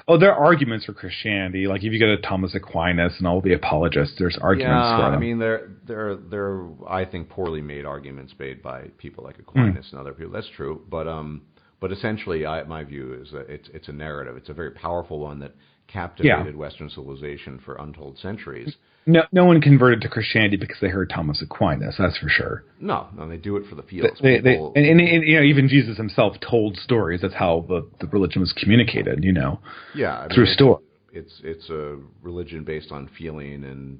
There are arguments for Christianity. Like if you go to Thomas Aquinas and all the apologists, there's arguments for them. I mean, they're I think poorly made arguments made by people like Aquinas and other people. That's true, but essentially, my view is that it's a narrative. It's a very powerful one that captivated Western civilization for untold centuries. No one converted to Christianity because they heard Thomas Aquinas. That's for sure. No, they do it for the feels. Even Jesus himself told stories. That's how the religion was communicated. Through story. It's a religion based on feeling and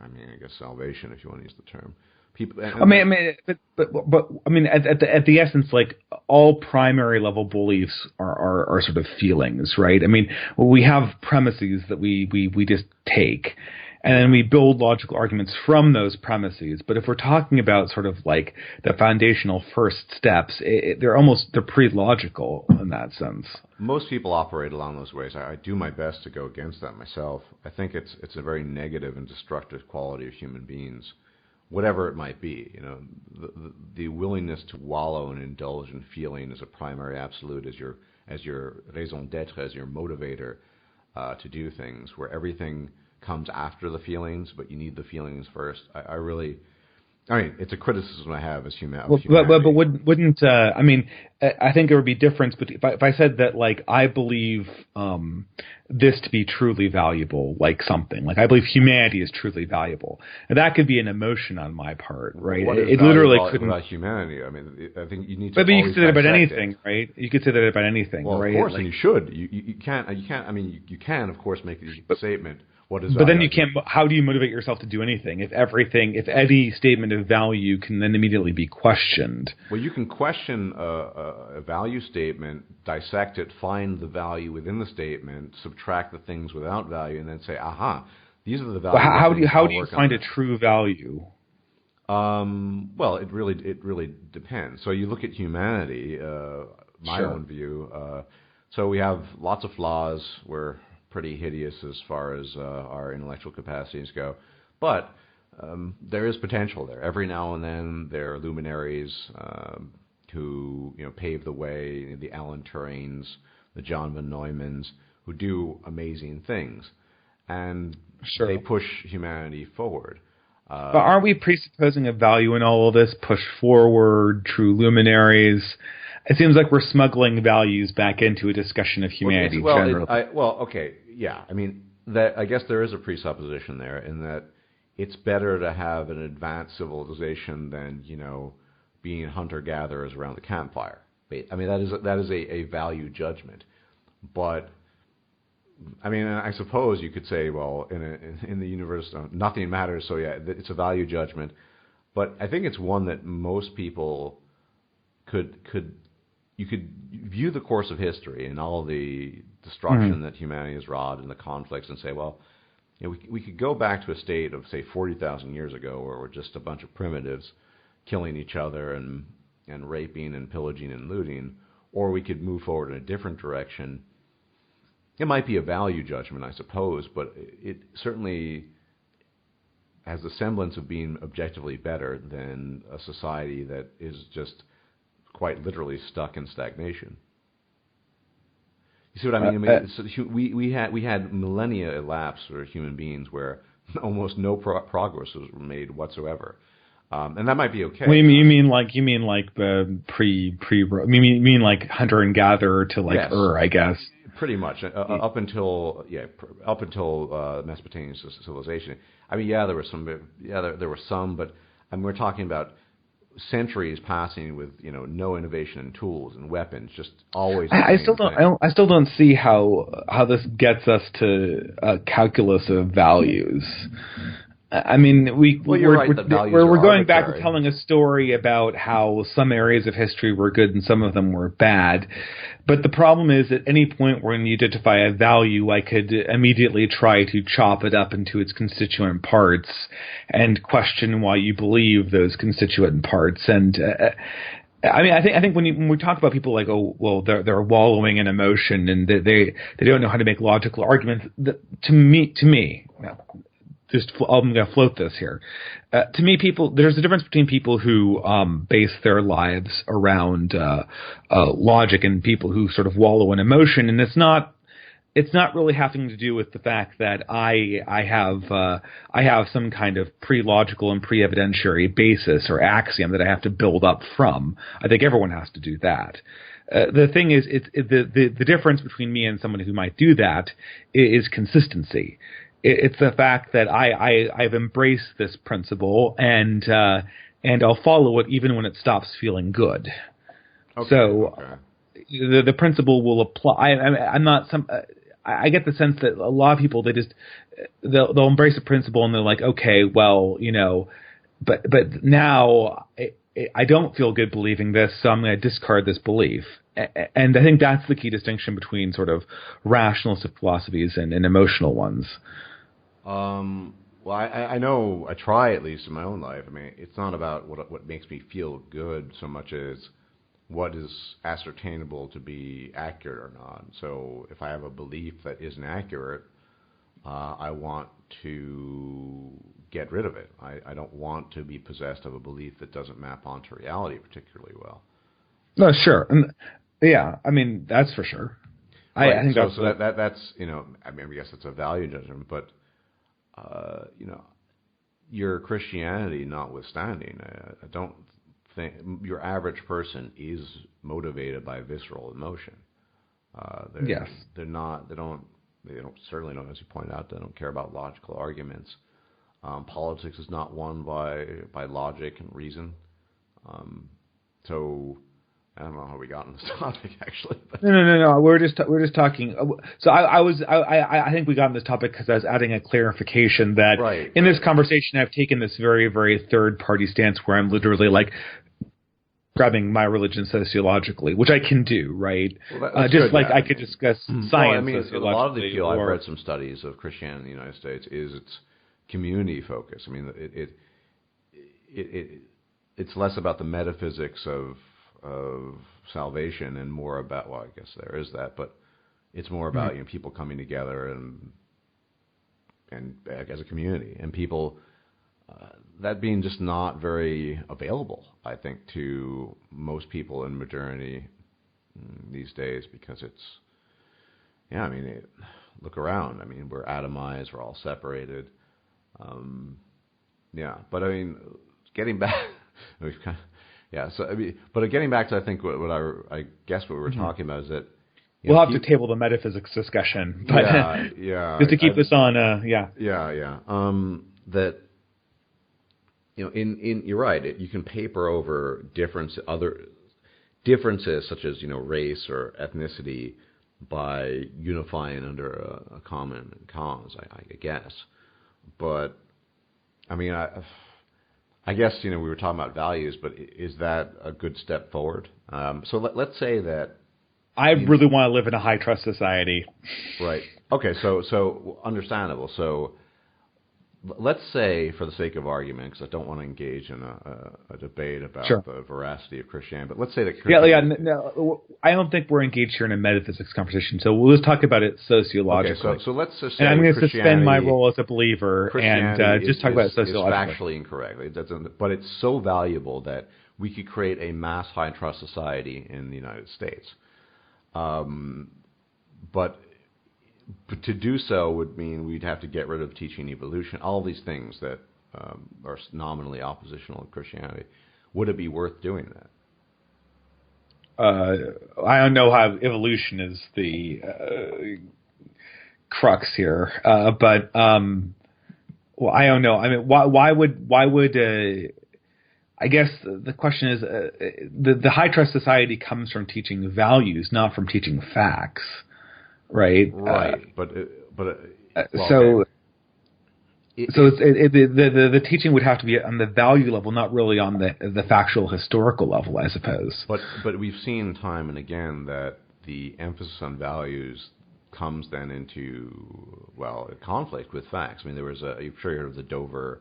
I mean, I guess salvation, if you want to use the term. People, at the essence, like all primary level beliefs are sort of feelings, right? I mean, we have premises that we just take, and then we build logical arguments from those premises. But if we're talking about sort of like the foundational first steps, they're pre-logical in that sense. Most people operate along those ways. I do my best to go against that myself. I think it's a very negative and destructive quality of human beings. Whatever it might be, the willingness to wallow and indulge in feeling as a primary absolute, as your raison d'être, as your motivator to do things, where everything comes after the feelings, but you need the feelings first. I mean, it's a criticism I have as humanity. But wouldn't I mean? I think there would be difference. But if I said that, like, I believe this to be truly valuable, like something, like I believe humanity is truly valuable, and that could be an emotion on my part, right? It literally couldn't about humanity. I mean, I think you need to. But you could say that about anything, right? You could say that about anything, well, right? Of course, and you should. You can't. I mean, you can, of course, make a statement. But then you can't. How do you motivate yourself to do anything if any statement of value can then immediately be questioned? Well, you can question a value statement, dissect it, find the value within the statement, subtract the things without value, and then say, "Aha, these are the values." Well, how do you find a true value? Well, it really depends. So you look at humanity. My own view. So we have lots of flaws. We're pretty hideous as far as our intellectual capacities go, but there is potential there. Every now and then there are luminaries who pave the way, the Alan Turings, the John von Neumanns, who do amazing things, and they push humanity forward. But aren't we presupposing a value in all of this? Push forward, true luminaries. It seems like we're smuggling values back into a discussion of humanity. Okay. Yeah, I mean, I guess there is a presupposition there in that it's better to have an advanced civilization than being hunter-gatherers around the campfire. I mean, that is a value judgment. But I mean, I suppose you could say, well, in the universe, nothing matters. So yeah, it's a value judgment. But I think it's one that most people you could view the course of history and all the destruction that humanity has wrought and the conflicts and say, well, we could go back to a state of, say, 40,000 years ago where we're just a bunch of primitives killing each other and raping and pillaging and looting, or we could move forward in a different direction. It might be a value judgment, I suppose, but it certainly has the semblance of being objectively better than a society that is just quite literally stuck in stagnation. You see what I mean? We had millennia elapse for human beings where almost no progress was made whatsoever, and that might be okay. Well, you mean like the you mean like hunter and gatherer to like I guess. Pretty much up until Mesopotamian civilization. I mean, there were some, but I mean, we're talking about centuries passing with no innovation in tools and weapons, just always. I still don't see how this gets us to calculus of values. I mean, we're going back to telling a story about how some areas of history were good and some of them were bad. But the problem is, at any point when you identify a value, I could immediately try to chop it up into its constituent parts and question why you believe those constituent parts. And I mean, I think when we talk about people like, oh, well, they're wallowing in emotion and they don't know how to make logical arguments. To me. I'm going to float this here. To me, there's a difference between people who base their lives around logic and people who sort of wallow in emotion, and it's not really having to do with the fact that I have some kind of pre-logical and pre-evidentiary basis or axiom that I have to build up from. I think everyone has to do that. The thing is, the difference between me and someone who might do that is consistency. It's the fact that I've embraced this principle and I'll follow it even when it stops feeling good. Okay, so the principle will apply. I get the sense that a lot of people they'll embrace a principle and they're like, okay, well, but now I don't feel good believing this, so I'm going to discard this belief. And I think that's the key distinction between sort of rationalistic philosophies and emotional ones. Well, I know I try, at least in my own life. I mean, it's not about what makes me feel good so much as what is ascertainable to be accurate or not. So if I have a belief that isn't accurate, I want to get rid of it. I don't want to be possessed of a belief that doesn't map onto reality particularly well. No, sure. And yeah, I mean, that's for sure. Right. I think that's I mean, I guess it's a value judgment, but your Christianity notwithstanding, I don't think your average person is motivated by visceral emotion. Yes. They don't, certainly don't, as you point out, they don't care about logical arguments. Politics is not won by logic and reason. So I don't know how we got on this topic, actually. But. No. We're just talking. So I think we got on this topic because I was adding a clarification that in this conversation I've taken this very, very third-party stance where I'm literally like grabbing my religion sociologically, which I can do, right? Well, just like I could discuss science sociologically. A lot of the field, I've read some studies of Christianity in the United States, is its community focus. I mean, it's less about the metaphysics of salvation and more about, well, I guess there is that, but it's more about people coming together and as a community, and people that being just not very available, I think, to most people in modernity these days, because look around. I mean, we're atomized, we're all separated. But I mean, getting back, we've kind of. Yeah, so I mean, but getting back to I think what I guess what we were talking about is that we'll have to table the metaphysics discussion, but just to keep this on, that you're right. You can paper over other differences such as race or ethnicity by unifying under a common cause, I guess, but I mean I guess, we were talking about values, but is that a good step forward? So let's say that... I really want to live in a high-trust society. Right. Okay, so understandable. So let's say, for the sake of argument, because I don't want to engage in a debate about the veracity of Christianity, but let's say that Christianity... No, I don't think we're engaged here in a metaphysics conversation, so we'll just talk about it sociologically. Okay, so let's just say and I'm going to suspend my role as a believer and just talk about it sociologically. It's factually incorrect. But it's so valuable that we could create a mass high-trust society in the United States. But to do so would mean we'd have to get rid of teaching evolution, all these things that are nominally oppositional to Christianity. Would it be worth doing that? I don't know how evolution is the crux here, but well, I don't know. I mean, why would I guess the question is, the high trust society comes from teaching values, not from teaching facts, right? Right, well, so. Okay. The teaching would have to be on the value level, not really on the factual historical level, I suppose. But we've seen time and again that the emphasis on values comes then into, well, a conflict with facts. I mean, there was you've sure heard of the Dover,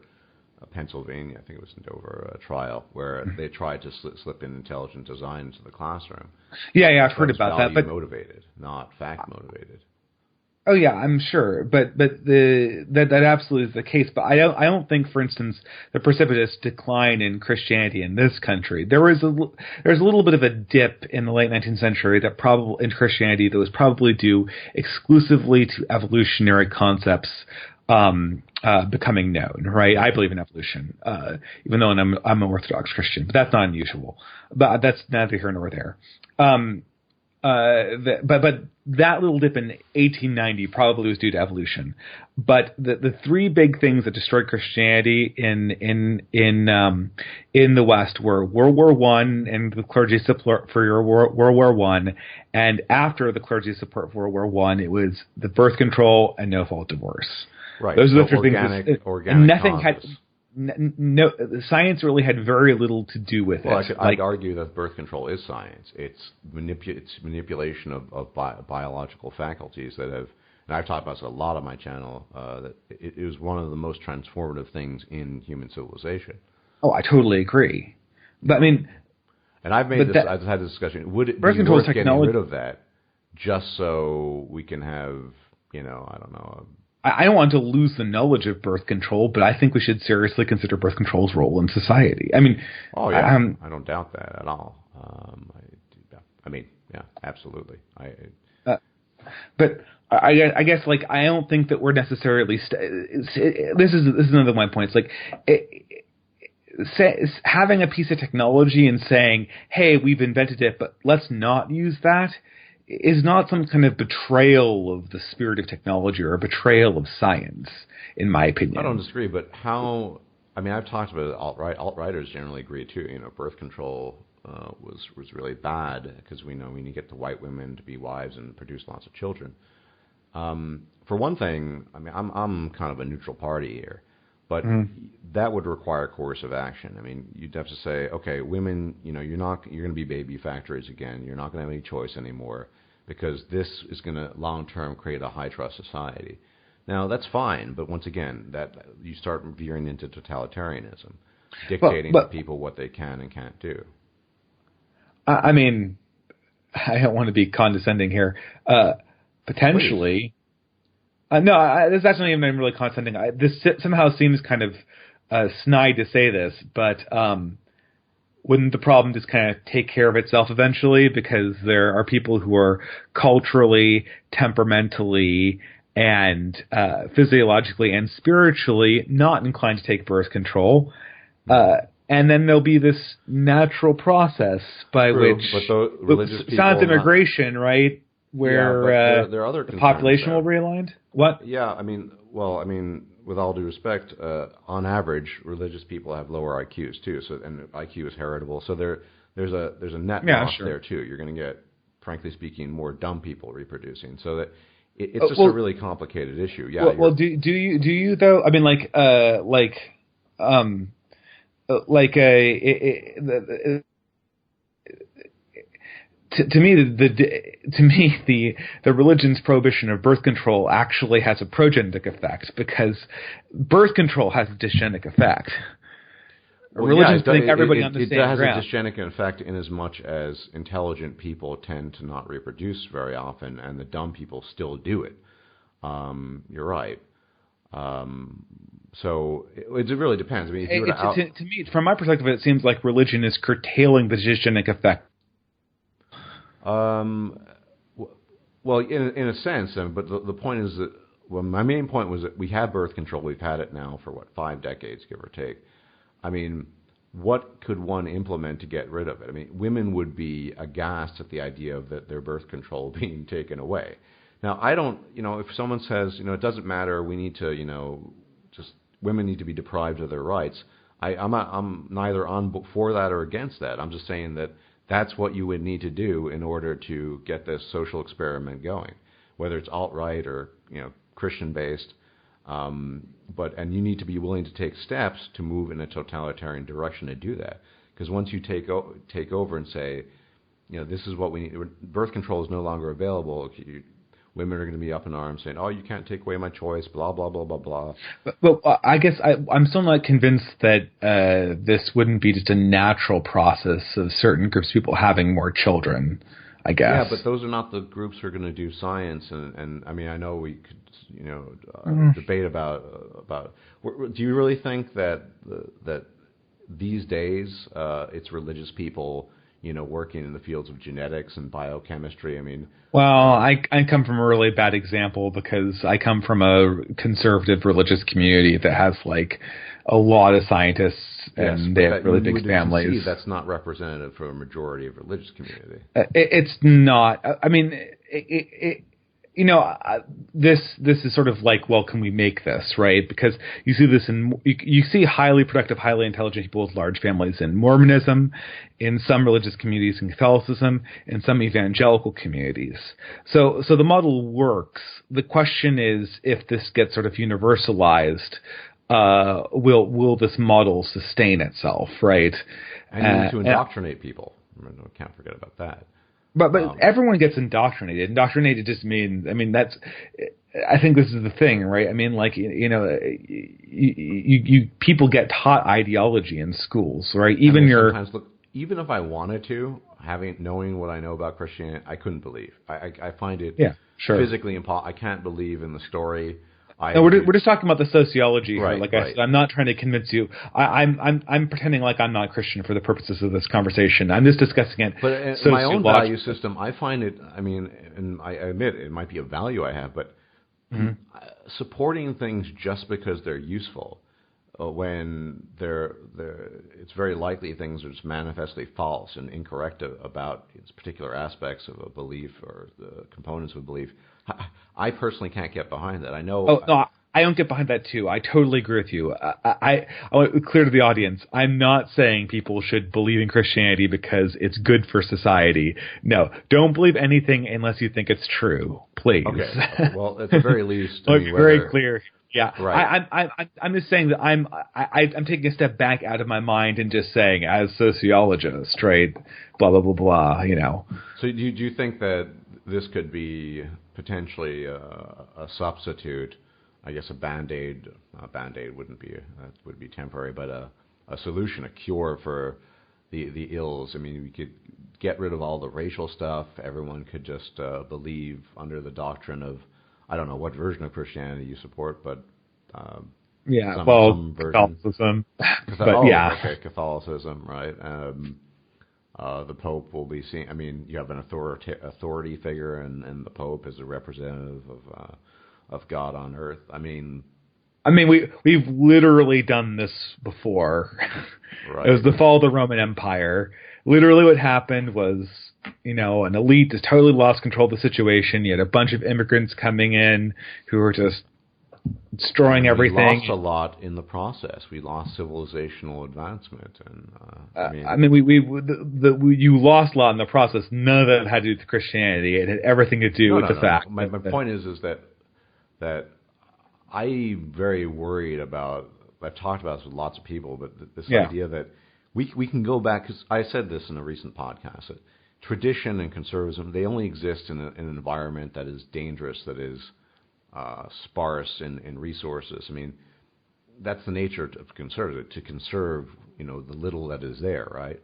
Pennsylvania, I think it was in Dover, trial where they tried to slip in intelligent design into the classroom. Yeah, I've heard about that. But motivated, not fact motivated. Oh yeah, I'm sure, but that absolutely is the case. But I don't think, for instance, the precipitous decline in Christianity in this country. There's a little bit of a dip in the late 19th century in Christianity that was probably due exclusively to evolutionary concepts becoming known. Right? I believe in evolution, even though I'm an Orthodox Christian, but that's not unusual. But that's neither here nor there. But that little dip in 1890 probably was due to evolution. But the three big things that destroyed Christianity in the West were World War I and the clergy support for World War I, and after the clergy support for World War I, it was the birth control and no fault divorce. Right. Those are the three things. Organic nothing causes. No, science really had very little to do with it. I'd argue that birth control is science. It's manipulation of biological faculties that have, and I've talked about this a lot on my channel, that it is one of the most transformative things in human civilization. Oh, I totally agree. But I mean, and I've made this. I've had this discussion. Would it be worth getting rid of that just so we can have, I don't know. I don't want to lose the knowledge of birth control, but I think we should seriously consider birth control's role in society. I mean, I don't doubt that at all. Absolutely. But I guess I don't think that we're necessarily. This is another of my points. Having a piece of technology and saying, "Hey, we've invented it, but let's not use that," is not some kind of betrayal of the spirit of technology or a betrayal of science, in my opinion. I don't disagree, but how? I mean, I've talked about it. Alt-righters generally agree too. Birth control was really bad because we know we need to get the white women to be wives and produce lots of children. For one thing, I mean, I'm kind of a neutral party here, but that would require coercive action. I mean, you'd have to say, okay, women, you're going to be baby factories again. You're not going to have any choice anymore because this is going to long-term create a high-trust society. Now, that's fine, but once again, that you start veering into totalitarianism, dictating to people what they can and can't do. I mean, I don't want to be condescending here. Potentially. No, this actually isn't even really condescending. This somehow seems kind of snide to say this, but wouldn't the problem just kind of take care of itself eventually? Because there are people who are culturally, temperamentally, and physiologically and spiritually not inclined to take birth control. And then there'll be this natural process by which sounds immigration, right? Where there are other the population will realign. What? Yeah, I mean, with all due respect, on average, religious people have lower IQs too. So, and IQ is heritable. So there's a net loss there too. You're going to get, frankly speaking, more dumb people reproducing. So that it's just a really complicated issue. Yeah. Well, do you though? I mean, To me, the religion's prohibition of birth control actually has a progenetic effect because birth control has a dysgenic effect. Religions think everybody on the same ground. It has a dysgenic effect in as much as intelligent people tend to not reproduce very often, and the dumb people still do it. You're right. So it really depends. I mean, if you were to me, from my perspective, it seems like religion is curtailing the dysgenic effect. Well, in a sense, but the point is that my main point was that we have birth control. We've had it now for 5 decades, give or take. I mean, what could one implement to get rid of it? I mean, women would be aghast at the idea of their birth control being taken away. Now, I don't, if someone says, it doesn't matter, we need to, just women need to be deprived of their rights. I'm neither for that or against that. I'm just saying that that's what you would need to do in order to get this social experiment going, whether it's alt-right or Christian-based. And you need to be willing to take steps to move in a totalitarian direction to do that. Because once you take over and say, this is what we need, birth control is no longer available. Women are going to be up in arms saying, "Oh, you can't take away my choice," blah blah blah blah blah. But I guess I'm still not convinced that this wouldn't be just a natural process of certain groups of people having more children. I guess. Yeah, but those are not the groups who are going to do science, and I mean, I know we could debate about. Do you really think that these days it's religious people working in the fields of genetics and biochemistry? I mean, well, I come from a really bad example because I come from a conservative religious community that has like a lot of scientists and they have really big families. That's not representative for a majority of religious community. It's not. I mean, this is sort of like, well, can we make this, right? Because you see this you see highly productive, highly intelligent people with large families in Mormonism, in some religious communities in Catholicism, in some evangelical communities. So the model works. The question is, if this gets sort of universalized, will this model sustain itself, right? And you need to indoctrinate people. I can't forget about that. But everyone gets indoctrinated. Indoctrinated just means, I think this is the thing, right? I mean, like, you people get taught ideology in schools, right? Even even if I wanted to, knowing what I know about Christianity, I couldn't believe. I find it physically impossible. I can't believe in the story. We're just talking about the sociology here. Right, like I said, I'm not trying to convince you. I'm pretending like I'm not Christian for the purposes of this conversation. I'm just discussing it. But in my own value system, I find it. I mean, and I admit it might be a value I have, but supporting things just because they're useful, when it's very likely things are just manifestly false and incorrect about its particular aspects of a belief or the components of a belief. I personally can't get behind that. I know. Oh, no, I don't get behind that too. I totally agree with you. I want to be clear to the audience. I'm not saying people should believe in Christianity because it's good for society. No, don't believe anything unless you think it's true, please. Okay. Well, at the very least, very clear. Yeah, right. I'm just saying that I'm taking a step back out of my mind and just saying, as sociologist, right? Blah blah blah blah. So do you think that this could be potentially a substitute? I guess a band-aid. Band-aid would be temporary, but a solution, a cure for the ills. I mean, we could get rid of all the racial stuff. Everyone could just believe under the doctrine of, I don't know what version of Christianity you support, but some Catholicism. Catholicism, right? The Pope will be seen. I mean, you have an authority figure, and the Pope is a representative of God on earth. I mean, we've literally done this before. Right. It was the fall of the Roman Empire. Literally, what happened was, an elite just totally lost control of the situation. You had a bunch of immigrants coming in who were just destroying everything. We lost a lot in the process. We lost civilizational advancement, and you lost a lot in the process. None of that had to do with Christianity. It had everything to do with the fact. My point is that I'm very worried about. I've talked about this with lots of people, but this idea that we can go back, because I said this in a recent podcast, that tradition and conservatism, they only exist in an environment that is dangerous, that is sparse in resources. I mean, that's the nature of conservative, to conserve, the little that is there, right?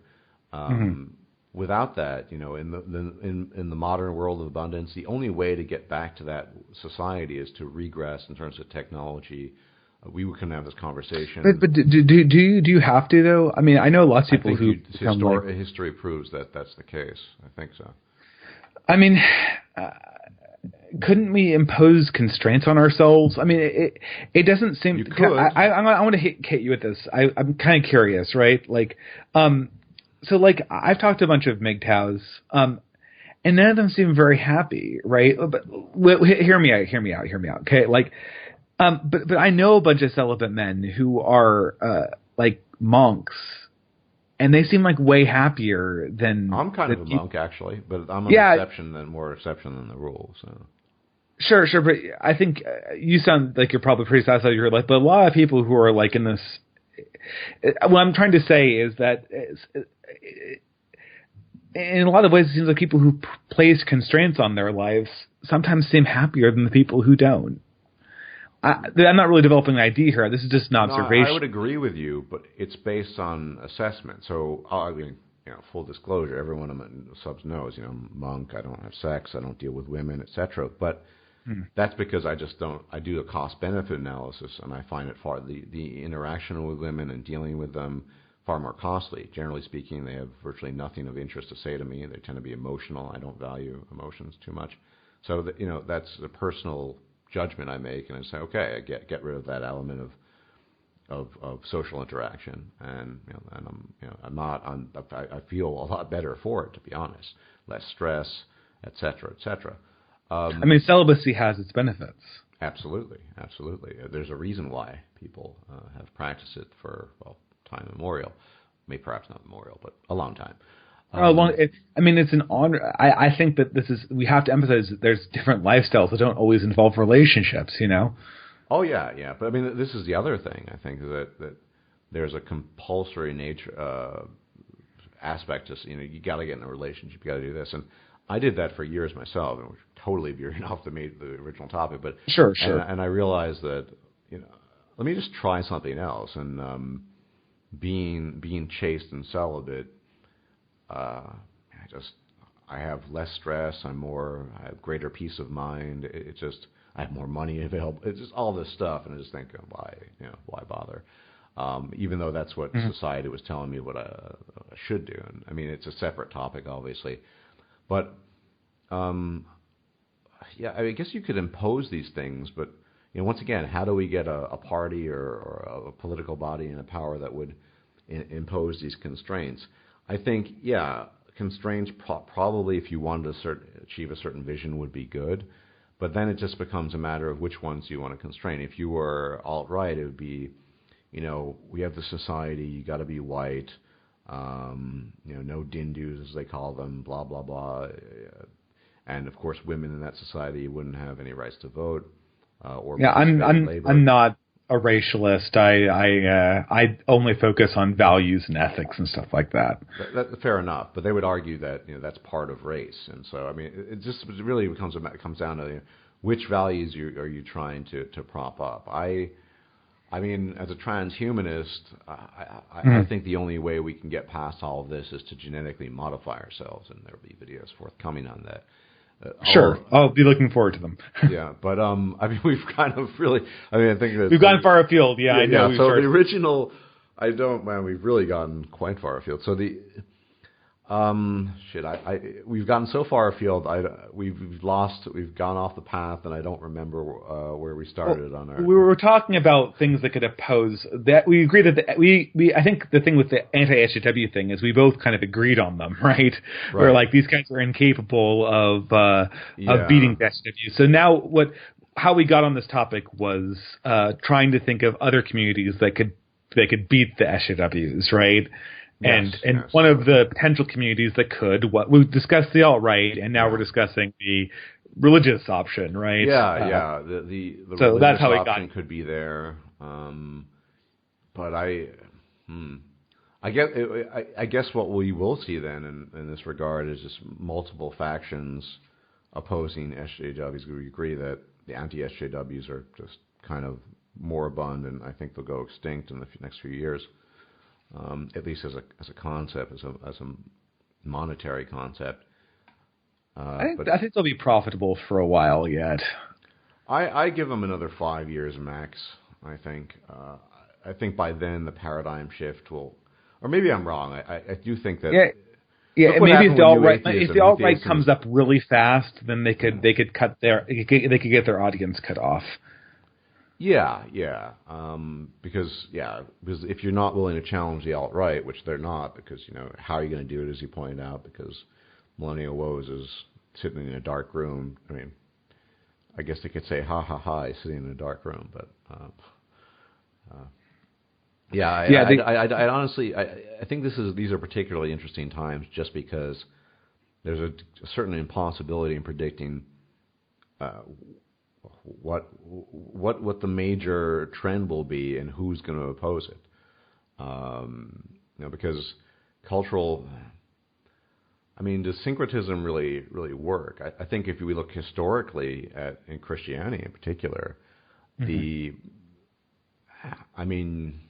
Without that, in the modern world of abundance, the only way to get back to that society is to regress in terms of technology. We can have this conversation. But do you have to, though? I mean, I know lots of people who history proves that that's the case. I think so. I mean, couldn't we impose constraints on ourselves? I mean, it doesn't seem. You could. I want to hit you with this. I'm kind of curious, right? Like, so like I've talked to a bunch of MGTOWs, and none of them seem very happy, right? But hear me out. Okay, like. But I know a bunch of celibate men who are like monks, and they seem like way happier than... I'm kind of a monk, actually, but I'm more exception than the rule. So Sure, but I think you sound like you're probably pretty satisfied with your life, but a lot of people who are like in this... What I'm trying to say is that in a lot of ways, it seems like people who place constraints on their lives sometimes seem happier than the people who don't. I'm not really developing an idea here. This is just an observation. No, I would agree with you, but it's based on assessment. So, I mean, full disclosure, everyone in the subs knows, I'm a monk, I don't have sex, I don't deal with women, etc. But that's because I do a cost-benefit analysis, and I find it the interaction with women and dealing with them far more costly. Generally speaking, they have virtually nothing of interest to say to me. They tend to be emotional. I don't value emotions too much. So, that's a personal judgment I make, and I say, okay, I get rid of that element of social interaction, and I feel a lot better for it, to be honest. Less stress, etc., etc. I mean, celibacy has its benefits. Absolutely. There's a reason why people have practiced it for time immemorial. Maybe perhaps not memorial, but a long time. It's an honor. I think that we have to emphasize that there's different lifestyles that don't always involve relationships, Oh, yeah. But I mean, this is the other thing, I think, that there's a compulsory nature aspect to, you got to get in a relationship, you got to do this. And I did that for years myself, and we're totally veering off the original topic. But Sure. And I realized that, let me just try something else. And being chaste and celibate, I have less stress. I have greater peace of mind. I have more money available. It's just all this stuff, and I just think, why bother? Even though that's what society was telling me what I should do. And I mean, it's a separate topic, obviously, but I guess you could impose these things, but once again, how do we get a party or a political body in a power that would impose these constraints? I think, constraints probably, if you wanted to achieve a certain vision, would be good, but then it just becomes a matter of which ones you want to constrain. If you were alt-right, it would be, we have the society, you got to be white, no dindus, as they call them, blah, blah, blah. And, of course, women in that society wouldn't have any rights to vote. I'm not a racialist. I only focus on values and ethics and stuff like that. That's fair enough, but they would argue that that's part of race, and so I mean it really comes down to which values are you trying to prop up. I mean, as a transhumanist, I think the only way we can get past all of this is to genetically modify ourselves, and there will be videos forthcoming on that. Sure, I'll be looking forward to them. Yeah, but I mean, we've kind of really, I think that we've gone far afield. Yeah, I know. Yeah, so the original, we've really gotten quite far afield. So the, we've gotten so far afield. We've gone off the path, and I don't remember where we started on our. We were talking about things that could oppose that. We agree that I think the thing with the anti-SJW thing is we both kind of agreed on them, right? Where like these guys are incapable of beating the SJW. So now how we got on this topic was trying to think of other communities that could beat the SJWs, right? And one of the potential communities that could, we discussed the alt-right, and now we're discussing the religious option, right? Yeah. The so religious that's how option could be there, but I guess what we will see then in this regard is just multiple factions opposing SJWs. We agree that the anti-SJWs are just kind of moribund, and I think they'll go extinct in the next few years. At least as a concept, as a monetary concept. I think they'll be profitable for a while yet. I give them another 5 years max. I think by then the paradigm shift will, or maybe I'm wrong. I do think that. Yeah. Maybe if the alt-right comes up really fast, then they could get their audience cut off. Yeah. Because if you're not willing to challenge the alt-right, which they're not, because how are you going to do it, as you pointed out? Because Millennial Woes is sitting in a dark room. I mean, I guess they could say, ha ha ha, he's sitting in a dark room, but Yeah, Yeah, I honestly, I think these are particularly interesting times just because there's a certain impossibility in predicting what the major trend will be and who's going to oppose it. Because cultural, I mean, does syncretism really work? I think if we look historically in Christianity in particular, I mean,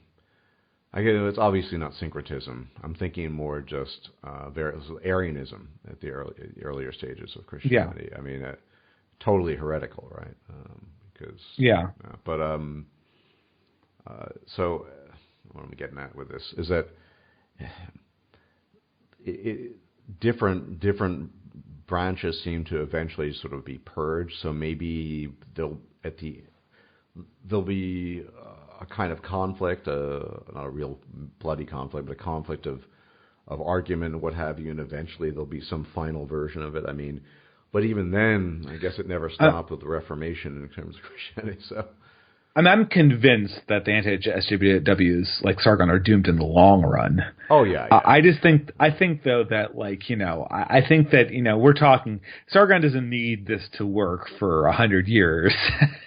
it's obviously not syncretism. I'm thinking more just Arianism at the earlier stages of Christianity. Yeah. I mean, totally heretical, right? So what I'm getting at with this is that different branches seem to eventually sort of be purged. So maybe there'll be a kind of conflict, not a real bloody conflict, but a conflict of argument and what have you, and eventually there'll be some final version of it. I mean, but even then, I guess it never stopped with the Reformation in terms of Christianity. So, I'm convinced that the anti-SJWs like Sargon are doomed in the long run. Oh yeah. I think though that I think that we're talking Sargon doesn't need this to work for 100 years.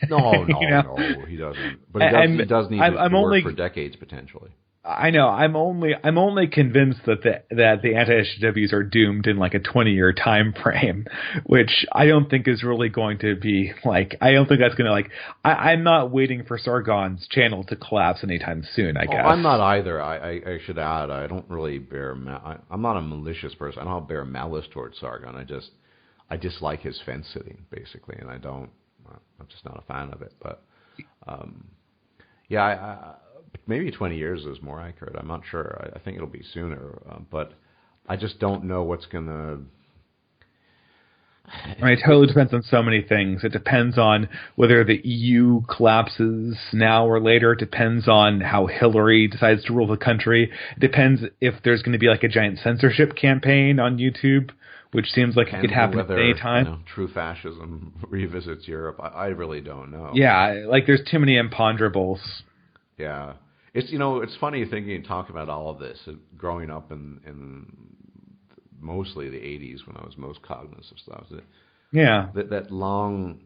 No, he doesn't. But he does need it to work for decades potentially. I know. I'm only convinced that the anti-SJWs are doomed in like a 20-year time frame, which I don't think is really going to be I don't think that's going to I'm not waiting for Sargon's channel to collapse anytime soon. I guess I'm not either. I should add, I don't really I'm not a malicious person. I don't bear malice towards Sargon. I dislike his fence sitting basically, and I'm just not a fan of it. But maybe 20 years is more accurate. I'm not sure. I think it'll be sooner. But I just don't know what's going to... It totally depends on so many things. It depends on whether the EU collapses now or later. It depends on how Hillary decides to rule the country. It depends if there's going to be a giant censorship campaign on YouTube, which seems like it could happen at any time. True fascism revisits Europe. I really don't know. Yeah, there's too many imponderables. Yeah. It's funny talking about all of this, growing up in mostly the 80s when I was most cognizant of stuff. That long...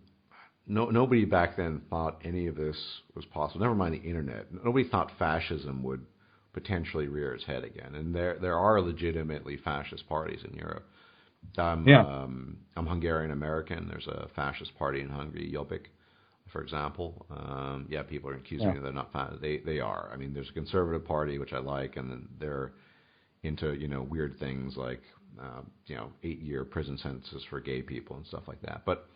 nobody back then thought any of this was possible. Never mind the internet. Nobody thought fascism would potentially rear its head again. And there are legitimately fascist parties in Europe. I'm Hungarian American. There's a fascist party in Hungary, Jobbik, for example. People are accusing me they're not fascist. They are. I mean, there's a conservative party, which I like, and then they're into, weird things like, 8-year prison sentences for gay people and stuff like that. But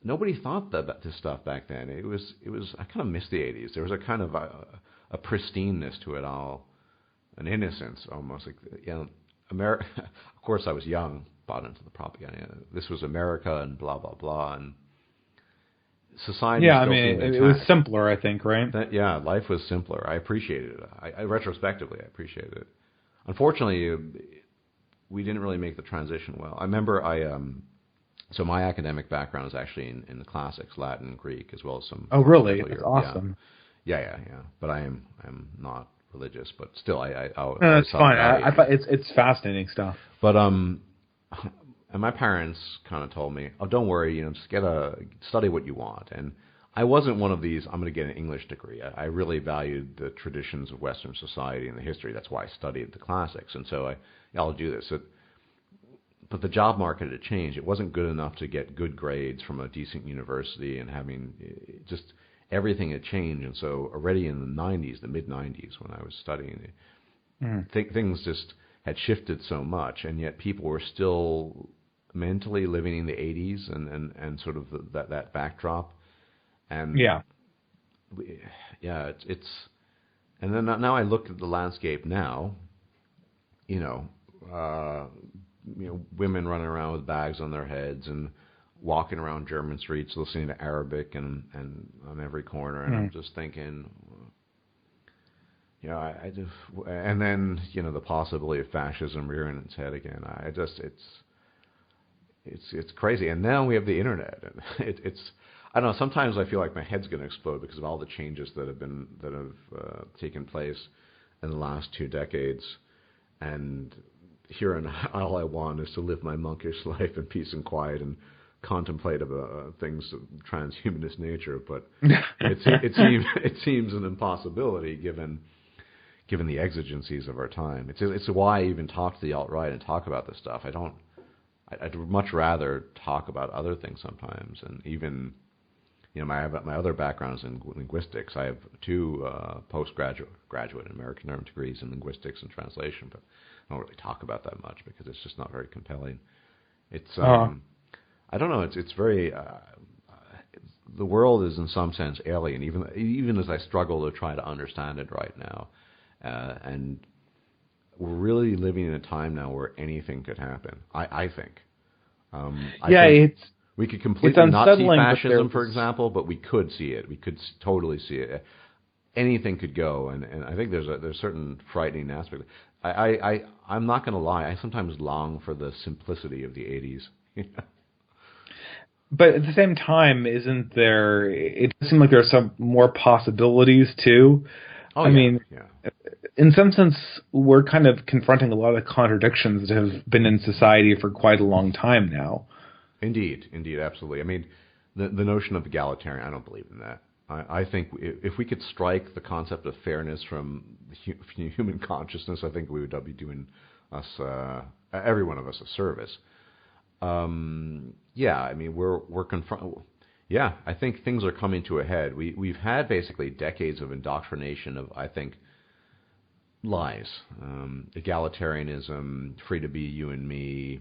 nobody thought about this stuff back then. It was. I kind of miss the 80s. There was a kind of a pristineness to it all, an innocence almost. America. Of course, I was young, bought into the propaganda. This was America and blah blah blah, and society. Yeah, I mean, it was simpler, I think, right? Life was simpler. I appreciated it. I retrospectively, I appreciated it. Unfortunately, we didn't really make the transition well. I remember so my academic background is actually in the classics, Latin, Greek, as well as some... Oh, really? That's awesome. Yeah. But I'm not religious, but still, no, that's fine. It's fascinating stuff. But and my parents kind of told me, "Oh, don't worry, just study what you want." And I wasn't one of these, I'm going to get an English degree. I really valued the traditions of Western society and the history. That's why I studied the classics. And so I'll do this. But the job market had changed. It wasn't good enough to get good grades from a decent university, and just everything had changed. And so already in the 90s, the mid-90s, when I was studying, things just had shifted so much, and yet people were still mentally living in the 80s and sort of that backdrop. And it's and then now I look at the landscape now, women running around with bags on their heads and walking around German streets listening to Arabic and on every corner, and I'm just thinking, and then the possibility of fascism rearing its head again. It's crazy, and now we have the internet, and I don't know. Sometimes I feel like my head's going to explode because of all the changes that have taken place in the last 2 decades, and here and all I want is to live my monkish life in peace and quiet and contemplate about things of transhumanist nature. But it seems an impossibility given the exigencies of our time. It's why I even talk to the alt-right and talk about this stuff. I'd much rather talk about other things sometimes, and even, my other background is in linguistics. I have 2 graduate American degrees in linguistics and translation, but I don't really talk about that much because it's just not very compelling. It's I don't know. It's very the world is in some sense alien, even as I struggle to try to understand it right now, and we're really living in a time now where anything could happen. I think. We could completely not see fascism, for example, but we could see it. We could totally see it. Anything could go, and I think there's a certain frightening aspect. I'm not going to lie. I sometimes long for the simplicity of the 80s. But at the same time, isn't there? It does seem like there are some more possibilities too. I mean, in some sense, we're kind of confronting a lot of contradictions that have been in society for quite a long time now. Indeed, absolutely. I mean, the notion of egalitarian, I don't believe in that. I think if we could strike the concept of fairness from human consciousness, I think we would be doing us, every one of us, a service. I mean, we're confronted. Yeah, I think things are coming to a head. We've had basically decades of indoctrination of, I think, lies, egalitarianism, free to be you and me,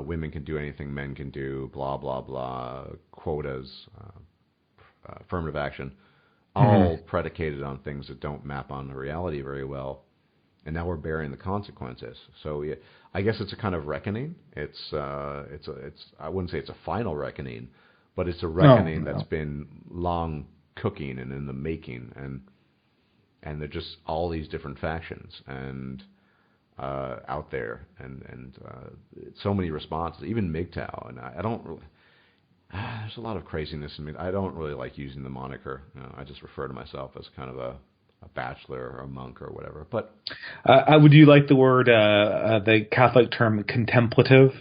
women can do anything men can do, blah, blah, blah, quotas, affirmative action, all predicated on things that don't map on the reality very well. And now we're bearing the consequences. So I guess it's a kind of reckoning. It's I wouldn't say it's a final reckoning, but it's a reckoning that's been long cooking and in the making, and there are just all these different factions and out there, and so many responses. Even MGTOW, and I don't really. There's a lot of craziness in me. I don't really like using the moniker. I just refer to myself as kind of a bachelor or a monk or whatever. But would you like the word, the Catholic term, contemplative?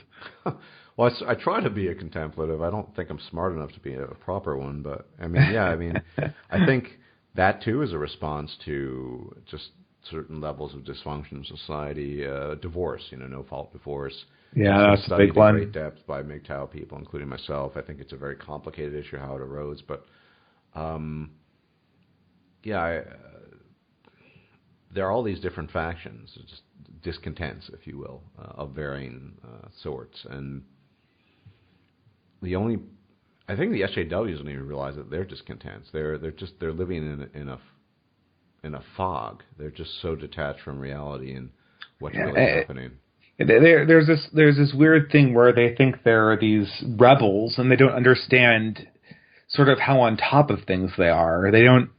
Well, I try to be a contemplative. I don't think I'm smart enough to be a proper one, but I mean, I think that too is a response to just certain levels of dysfunction in society. Divorce, no-fault divorce. Yeah, that's a big one. In great depth by MGTOW people, including myself. I think it's a very complicated issue how it arose, but there are all these different factions, just discontents, if you will, of varying sorts, and I think the SJWs don't even realize that they're discontents. They're living in a fog. They're just so detached from reality and what's really happening. There's this weird thing where they think there are these rebels and they don't understand sort of how on top of things they are. They don't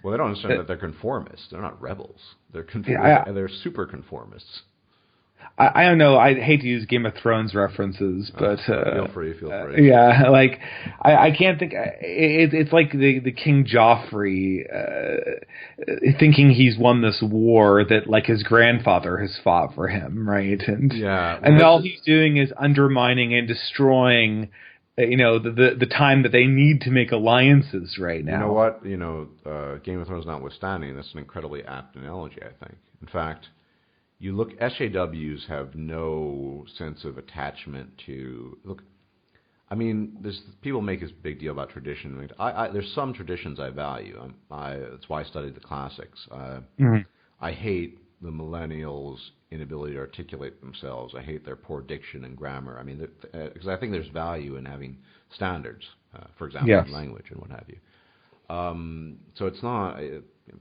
understand that they're conformists. They're not rebels. They're they're super conformists. I don't know. I hate to use Game of Thrones references, but feel free. Yeah, like I can't think. It's like the King Joffrey thinking he's won this war that like his grandfather has fought for him, right? And all he's doing is undermining and destroying, the time that they need to make alliances right now. You know what? Game of Thrones notwithstanding, that's an incredibly apt analogy, I think. In fact, you look, SJWs have no sense of attachment to, people make this big deal about tradition. There's some traditions I value. That's why I studied the classics. I hate the millennials' inability to articulate themselves. I hate their poor diction and grammar. Because I think there's value in having standards, for example, in language and what have you. So it's not,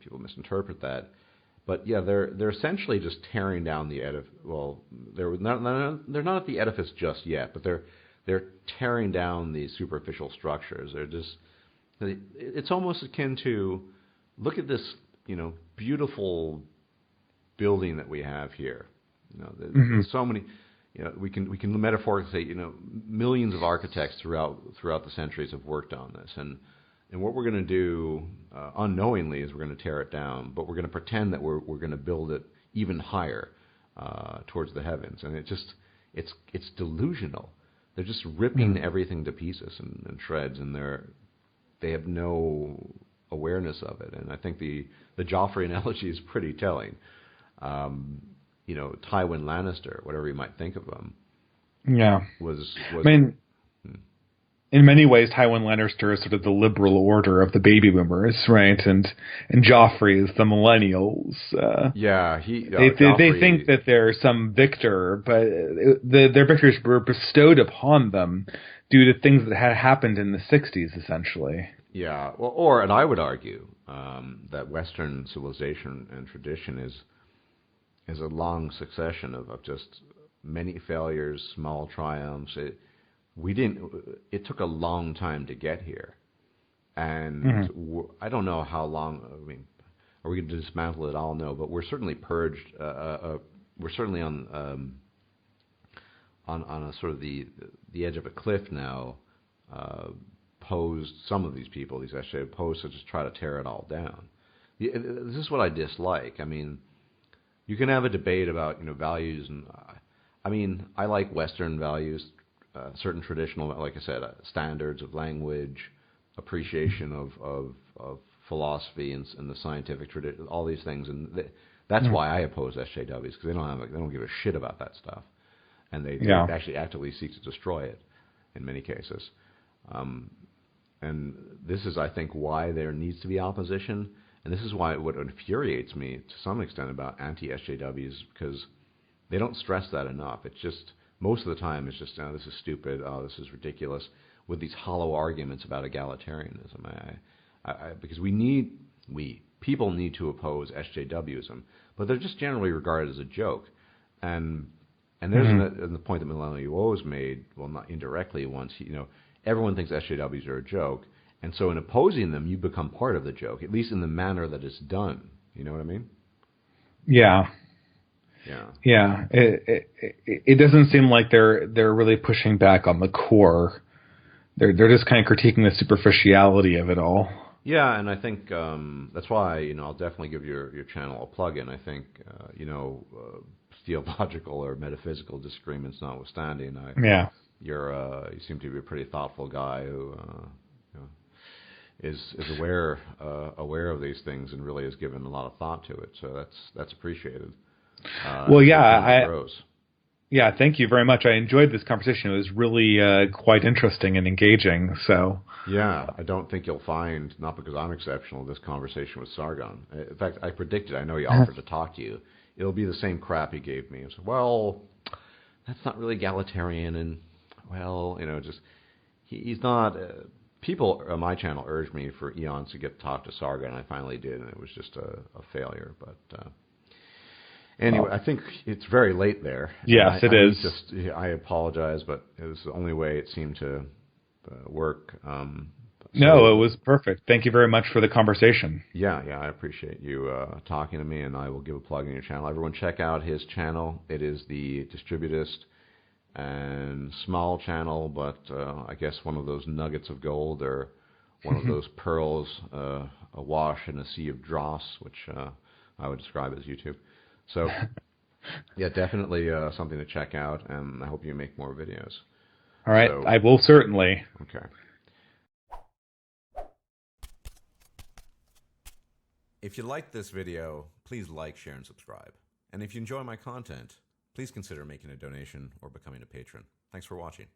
people misinterpret that. But yeah, they're essentially just tearing down the edifice. Well, they're not at the edifice just yet, but they're tearing down the superficial structures. It's almost akin to, look at this, beautiful building that we have here. There's so many. we can metaphorically say, millions of architects throughout the centuries have worked on this, and what we're going to do unknowingly is we're going to tear it down, but we're going to pretend that we're going to build it even higher towards the heavens, and it's delusional. They're just ripping everything to pieces and shreds, and they have no awareness of it. And I think the Joffrey analogy is pretty telling. Tywin Lannister, whatever you might think of him, was. I mean, in many ways, Tywin Lannister is sort of the liberal order of the baby boomers, right? And Joffrey is the millennials. They think that they're some victor, but their victories were bestowed upon them due to things that had happened in the 60s, essentially. Yeah, well, and I would argue that Western civilization and tradition is a long succession of just many failures, small triumphs. It took a long time to get here, and I don't know how long. I mean, are we going to dismantle it all? No, but we're certainly purged. We're certainly on a sort of the edge of a cliff now. Posed some of these people, these SJWs, posed to just try to tear it all down. This is what I dislike. I mean, you can have a debate about values, and I like Western values, certain traditional, like I said, standards of language, appreciation of philosophy and the scientific tradition, all these things, and that's why I oppose SJWs, because they don't give a shit about that stuff, and they actually actively seek to destroy it in many cases. And this is, I think, why there needs to be opposition. And this is why what infuriates me to some extent about anti-SJWs, because they don't stress that enough. It's just, most of the time, it's just, this is stupid, this is ridiculous, with these hollow arguments about egalitarianism. Because people need to oppose SJWism, but they're just generally regarded as a joke. And there's the point that Millennial always made, well, not indirectly once, everyone thinks SJWs are a joke, and so in opposing them, you become part of the joke, at least in the manner that it's done. You know what I mean? Yeah. It doesn't seem like they're really pushing back on the core. They're just kind of critiquing the superficiality of it all. Yeah, and I think that's why I'll definitely give your channel a plug-in. I think theological or metaphysical disagreements notwithstanding, you seem to be a pretty thoughtful guy who is aware of these things and really has given a lot of thought to it. So that's appreciated. Thank you very much. I enjoyed this conversation. It was really quite interesting and engaging. So I don't think you'll find, not because I'm exceptional, this conversation with Sargon. In fact, I predicted. I know he offered to talk to you. It'll be the same crap he gave me. I said, well, that's not really egalitarian, and he's not. People on my channel urged me for eons to get to talk to Sargon, and I finally did, and it was just a failure. But anyway, I think it's very late there. Yes, it is. I apologize, but it was the only way it seemed to work. No, it was perfect. Thank you very much for the conversation. Yeah, I appreciate you talking to me, and I will give a plug in your channel. Everyone check out his channel. It is the Distributist, and small channel, but I guess one of those nuggets of gold, or one of those pearls awash in a sea of dross, which I would describe as YouTube. So, definitely something to check out, and I hope you make more videos. All right, I will certainly. Okay. If you liked this video, please like, share, and subscribe. And if you enjoy my content, please consider making a donation or becoming a patron. Thanks for watching.